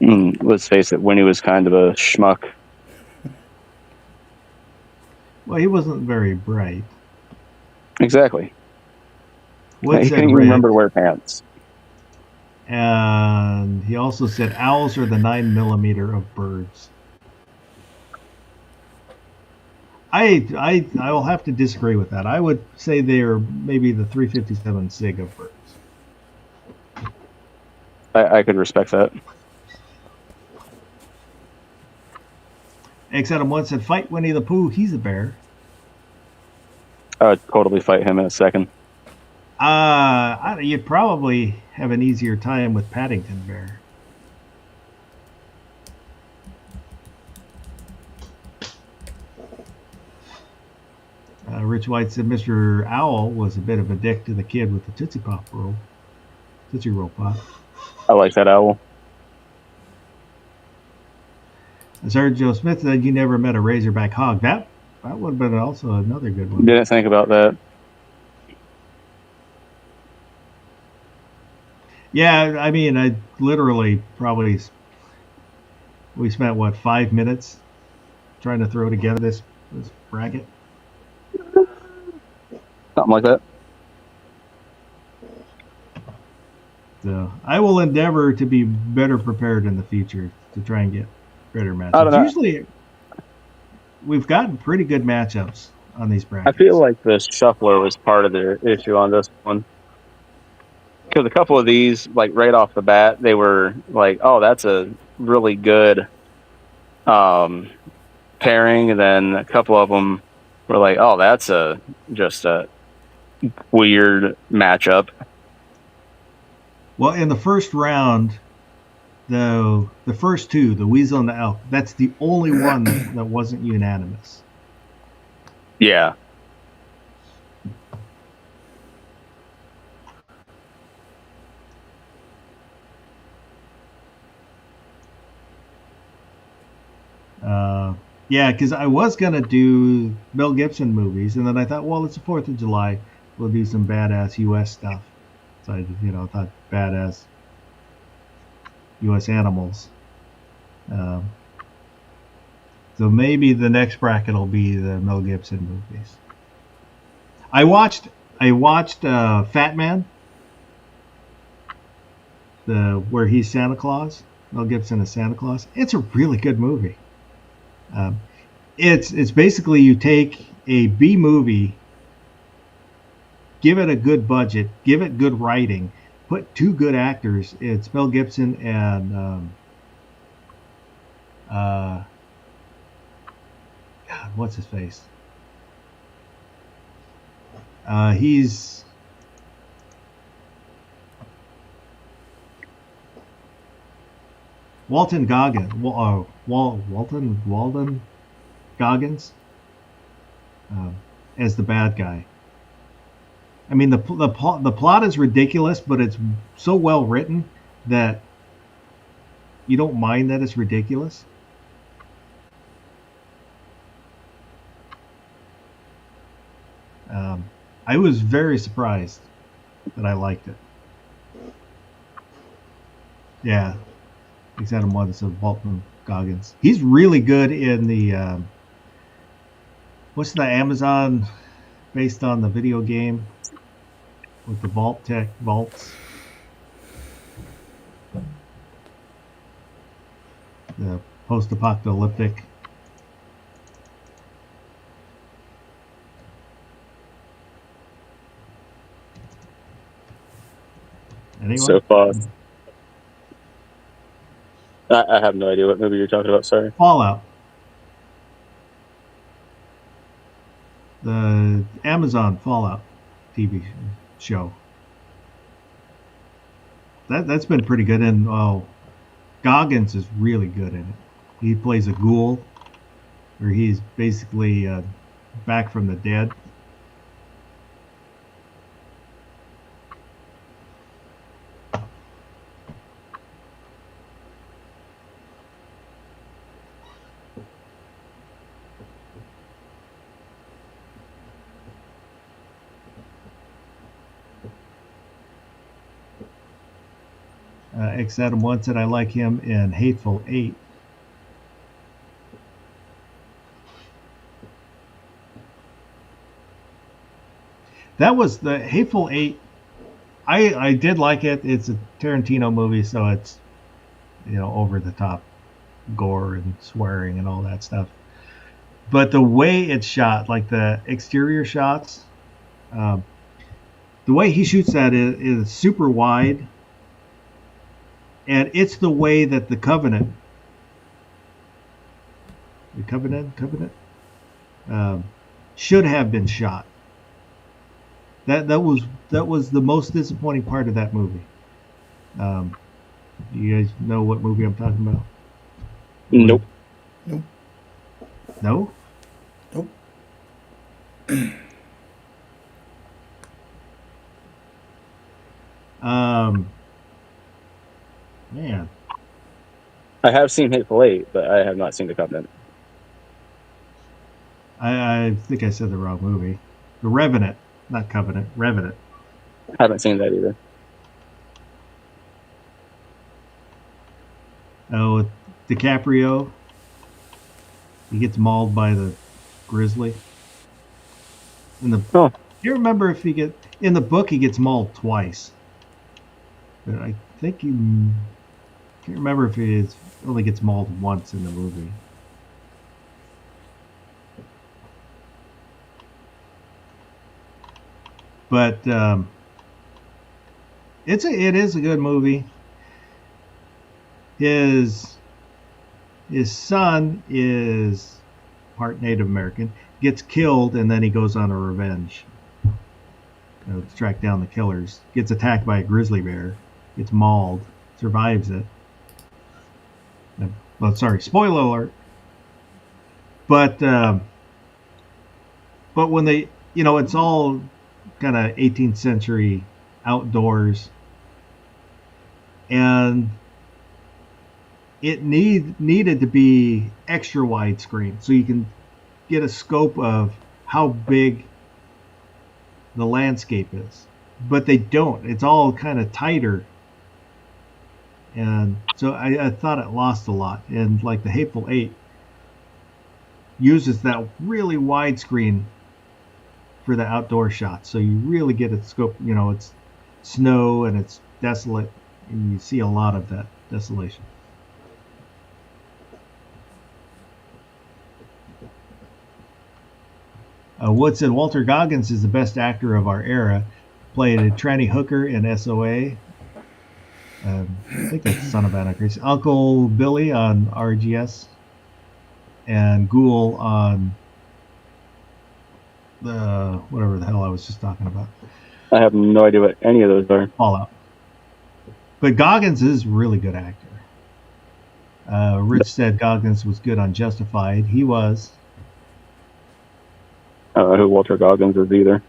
Let's face it, Winnie was kind of a schmuck. Well, he wasn't very bright. Exactly. Wood He said couldn't even Rick, remember to wear pants. and he also said owls are the 9mm of birds. I will have to disagree with that. I would say they're maybe the 357 SIG of birds. I could respect that. X Adam 1 said, fight Winnie the Pooh, he's a bear. I would totally fight him in a second. You'd probably have an easier time with Paddington Bear. Rich White said Mr. Owl was a bit of a dick to the kid with the Tootsie Roll Pop. I like that owl. Sergeant Joe Smith said you never met a Razorback hog. That would have been also another good one. Didn't think about that. Yeah, I mean, I literally probably we spent what 5 minutes trying to throw together this bracket. Something like that. So I will endeavor to be better prepared in the future to try and get better matchups. I don't know. Usually, we've gotten pretty good matchups on these brackets. I feel like the shuffler was part of the issue on this one. Because a couple of these, like right off the bat, they were like, oh, that's a really good pairing. And then a couple of them were like, oh, that's just a weird matchup. Well, in the first round, though, the first two, the Weasel and the Elk, that's the only one that wasn't unanimous. Yeah. Yeah, because I was going to do Mel Gibson movies, and then I thought, well, it's the 4th of July. We'll do some badass U.S. stuff. So I, thought badass U.S. animals. So maybe the next bracket will be the Mel Gibson movies. I watched Fat Man, where he's Santa Claus. Mel Gibson is Santa Claus. It's a really good movie. It's basically you take a B movie, give it a good budget, give it good writing, put two good actors. It's Mel Gibson and God, what's his face? He's Walton Goggins. Walden Goggins as the bad guy. I mean, the plot is ridiculous, but it's so well written that you don't mind that it's ridiculous. I was very surprised that I liked it. Yeah, Adam one that said Walton Goggins. He's really good in the what's the Amazon based on the video game with the vaults. The post-apocalyptic. Anyone? So fast. I have no idea what movie you're talking about. Sorry. Fallout. The Amazon Fallout TV show. That's been pretty good, and Goggins is really good in it. He plays a ghoul, where he's basically back from the dead. X Adam One said I like him in Hateful Eight. That was the Hateful Eight. I did like it. It's a Tarantino movie, so it's over the top gore and swearing and all that stuff. But the way it's shot, like the exterior shots, the way he shoots that is super wide, and it's the way that the Covenant, should have been shot. That was the most disappointing part of that movie. You guys know what movie I'm talking about? Nope. No? Nope. Man. I have seen Hateful Eight, but I have not seen The Covenant. I think I said the wrong movie. The Revenant, not Covenant. Revenant. Haven't seen that either. Oh, DiCaprio. He gets mauled by the grizzly. Do you remember if in the book he gets mauled twice? But I think can't remember if he only gets mauled once in the movie. But it is a good movie. His son is part Native American, gets killed, and then he goes on a revenge. To track down the killers. Gets attacked by a grizzly bear, gets mauled, survives it. Well, sorry, spoiler alert. But when they, it's all kind of 18th century outdoors, and it needed to be extra widescreen so you can get a scope of how big the landscape is. But they don't. It's all kind of tighter. And so I thought it lost a lot. And like the Hateful Eight uses that really widescreen for the outdoor shots. So you really get a scope. It's snow and it's desolate, and you see a lot of that desolation. Wood said Walter Goggins is the best actor of our era. Played Tranny Hooker in SOA. I think that's Son of Anarchy. Uncle Billy on RGS. And Ghoul on the whatever the hell I was just talking about. I have no idea what any of those are. Fallout. But Goggins is a really good actor. Rich said Goggins was good on Justified. He was. I don't know who Walter Goggins is either.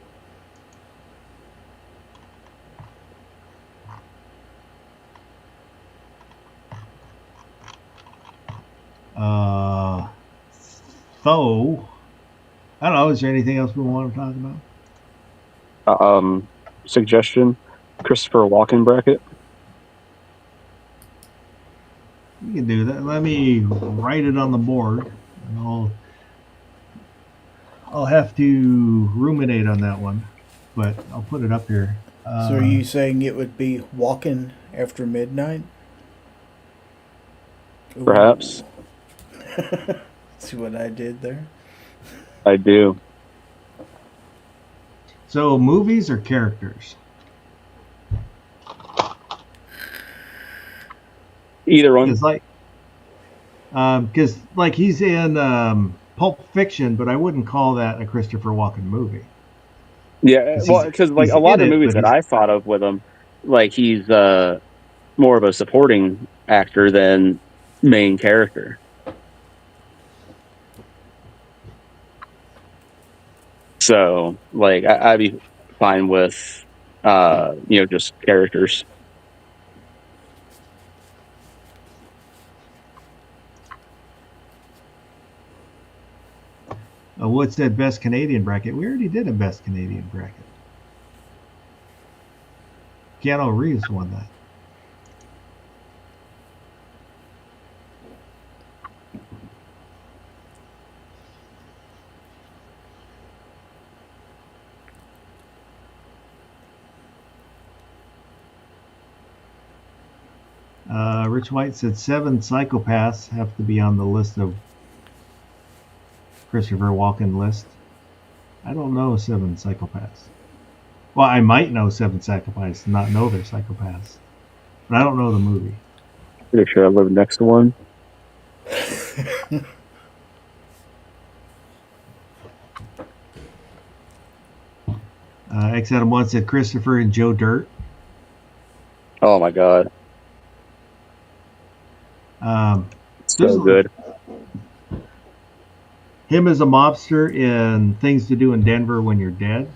So, I don't know. Is there anything else we want to talk about? Suggestion: Christopher Walken bracket. You can do that. Let me write it on the board, and I'll have to ruminate on that one, but I'll put it up here. So are you saying it would be Walking After Midnight? Perhaps. See what I did there? I do. So movies or characters? Either one. Because he's in Pulp Fiction, but I wouldn't call that a Christopher Walken movie. Yeah, well, because a lot of the movies that I thought of with him, he's more of a supporting actor than main character. So, I'd be fine with, just characters. What's that best Canadian bracket? We already did a best Canadian bracket. Keanu Reeves won that. Rich White said 7 psychopaths have to be on the list of Christopher Walken list. I don't know 7 psychopaths. Well, I might know 7 psychopaths and not know they're psychopaths. But I don't know the movie. Pretty sure I live next to one. X Adam 1 said Christopher and Joe Dirt. Oh my god. There's So good. Him as a mobster in Things to Do in Denver When You're Dead.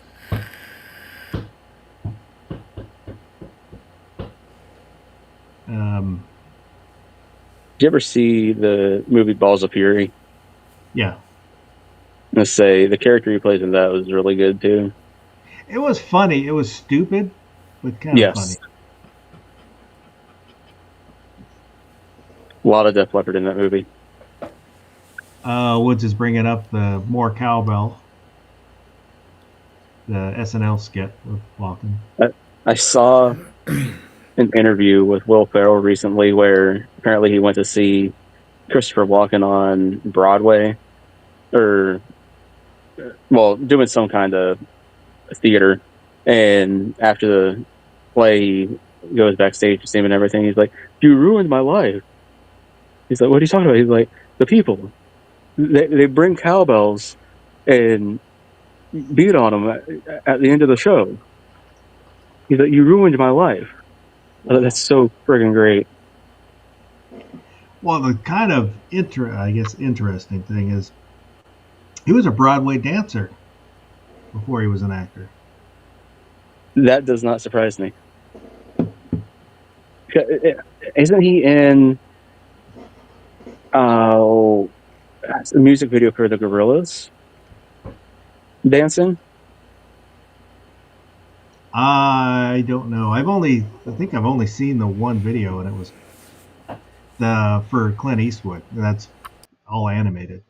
Did you ever see the movie Balls of Fury? Yeah. Let's say the character he plays in that was really good too. It was funny. It was stupid, but kind of Yes. funny. A lot of Def Leppard in that movie. Woods is bringing up the More Cowbell, the SNL skit with Walken. I saw an interview with Will Ferrell recently where apparently he went to see Christopher Walken on Broadway, or well, doing some kind of theater. And after the play, he goes backstage to see him and everything. He's like, "You ruined my life." He's like, "What are you talking about?" He's like, "The people. They bring cowbells and beat on them at the end of the show." He's like, "You ruined my life." That's so friggin' great. Well, the kind of interesting thing is he was a Broadway dancer before he was an actor. That does not surprise me. Isn't he in a music video for the Gorillaz dancing? I don't know. I think I've only seen the one video, and it was for Clint Eastwood. That's all animated.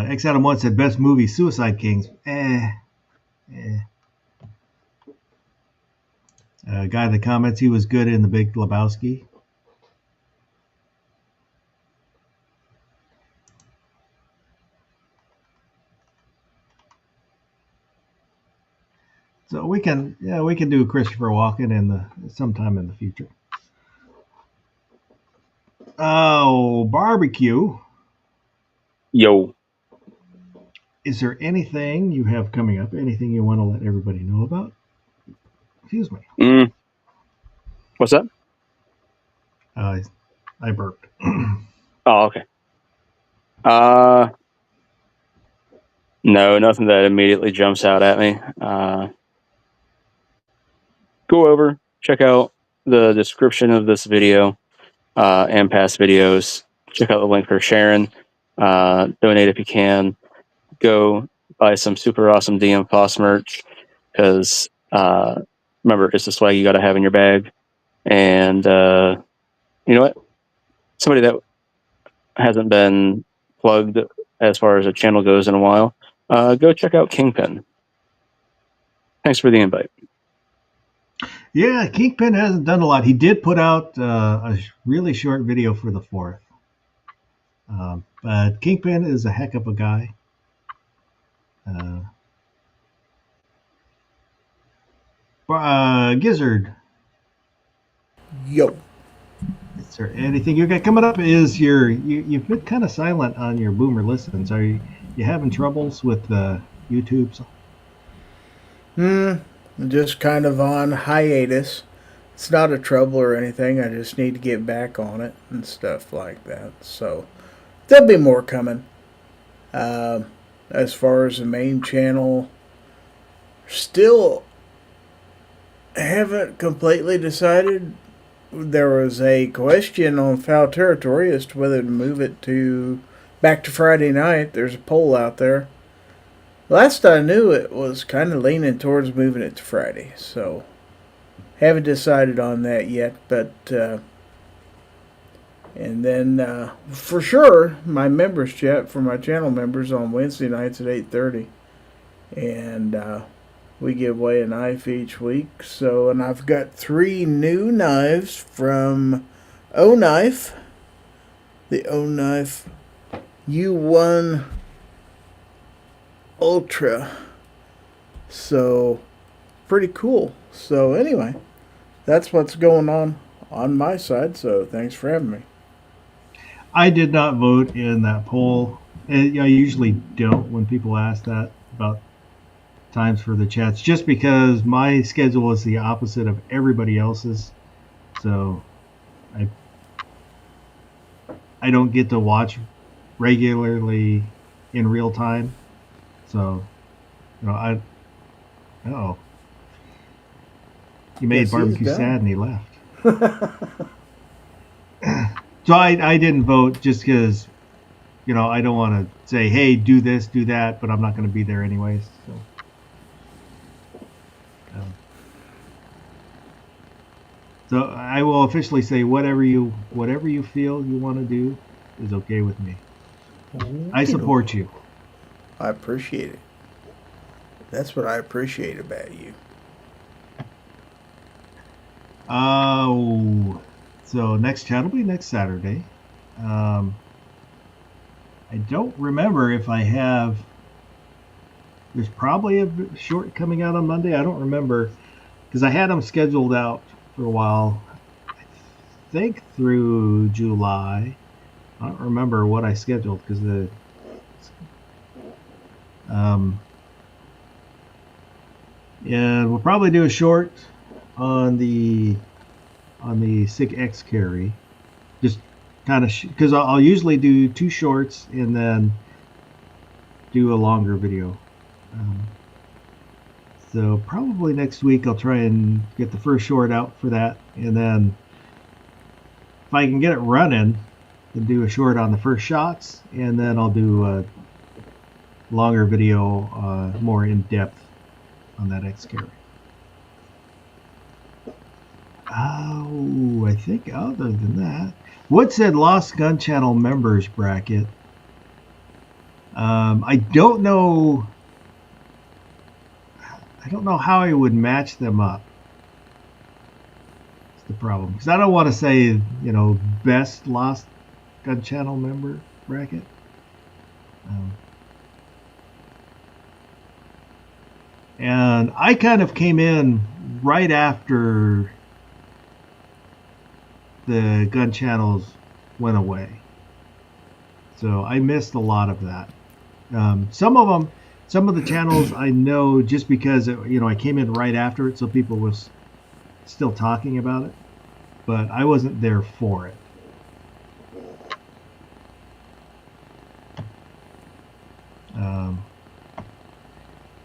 X Adam 1 said best movie Suicide Kings. Guy in the comments, he was good in The Big Lebowski. So we can do Christopher Walken sometime in the future. Oh, barbecue. Yo. Is there anything you have coming up? Anything you want to let everybody know about? Excuse me. What's that? I burped. Oh, okay. No, nothing that immediately jumps out at me. Go over, check out the description of this video and past videos. Check out the link for Sharon. Donate if you can. Go buy some super awesome DM Foss merch because remember, it's the swag you got to have in your bag. And you know what? Somebody that hasn't been plugged as far as a channel goes in a while, go check out Kingpin. Thanks for the invite. Yeah, Kingpin hasn't done a lot. He did put out a really short video for the 4th. But Kingpin is a heck of a guy. Gizzard. Yo. Is there anything you got coming up? You've been kind of silent on your Boomer listens. Are you having troubles with YouTube's? Just kind of on hiatus. It's not a trouble or anything. I just need to get back on it and stuff like that. So there'll be more coming. As far as the main channel, still haven't completely decided. There was a question on Foul Territory as to whether to move it back to Friday night. There's a poll out there. Last I knew, it was kind of leaning towards moving it to Friday. So haven't decided on that yet, but And then for sure, my members chat for my channel members on Wednesday nights at 8:30, and we give away a knife each week. So, and I've got 3 new knives from O Knife, the O Knife U1 Ultra. So, pretty cool. So anyway, that's what's going on my side. So thanks for having me. I did not vote in that poll. And I usually don't when people ask that about times for the chats, just because my schedule is the opposite of everybody else's. So I don't get to watch regularly in real time. So, he made Yes, he's barbecue done. sad and he left. So I didn't vote just because, I don't want to say, hey, do this, do that, but I'm not going to be there anyways. So I will officially say whatever you feel you want to do is okay with me. I support you. I appreciate it. That's what I appreciate about you. So next chat will be next Saturday. I don't remember if I have. There's probably a short coming out on Monday. I don't remember because I had them scheduled out for a while. I think through July. I don't remember what I scheduled because and we'll probably do a short on the SIG X carry, just kind of because I'll usually do 2 shorts and then do a longer video. So probably next week I'll try and get the first short out for that, and then if I can get it running, then do a short on the first shots, and then I'll do a longer video, more in depth on that X carry. Oh, I think other than that, Wood said Lost Gun Channel members bracket. I don't know. I don't know how I would match them up. That's the problem, because I don't want to say best Lost Gun Channel member bracket. And I kind of came in right after the gun channels went away, so I missed a lot of that. Some of the channels I know just because I came in right after it, so people was still talking about it, but I wasn't there for it.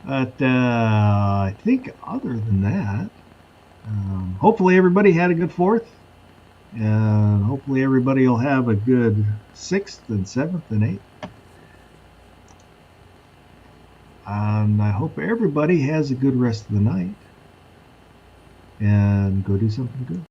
But I think other than that, hopefully everybody had a good 4th. And hopefully everybody will have a good 6th and 7th and 8th. And I hope everybody has a good rest of the night. And go do something good.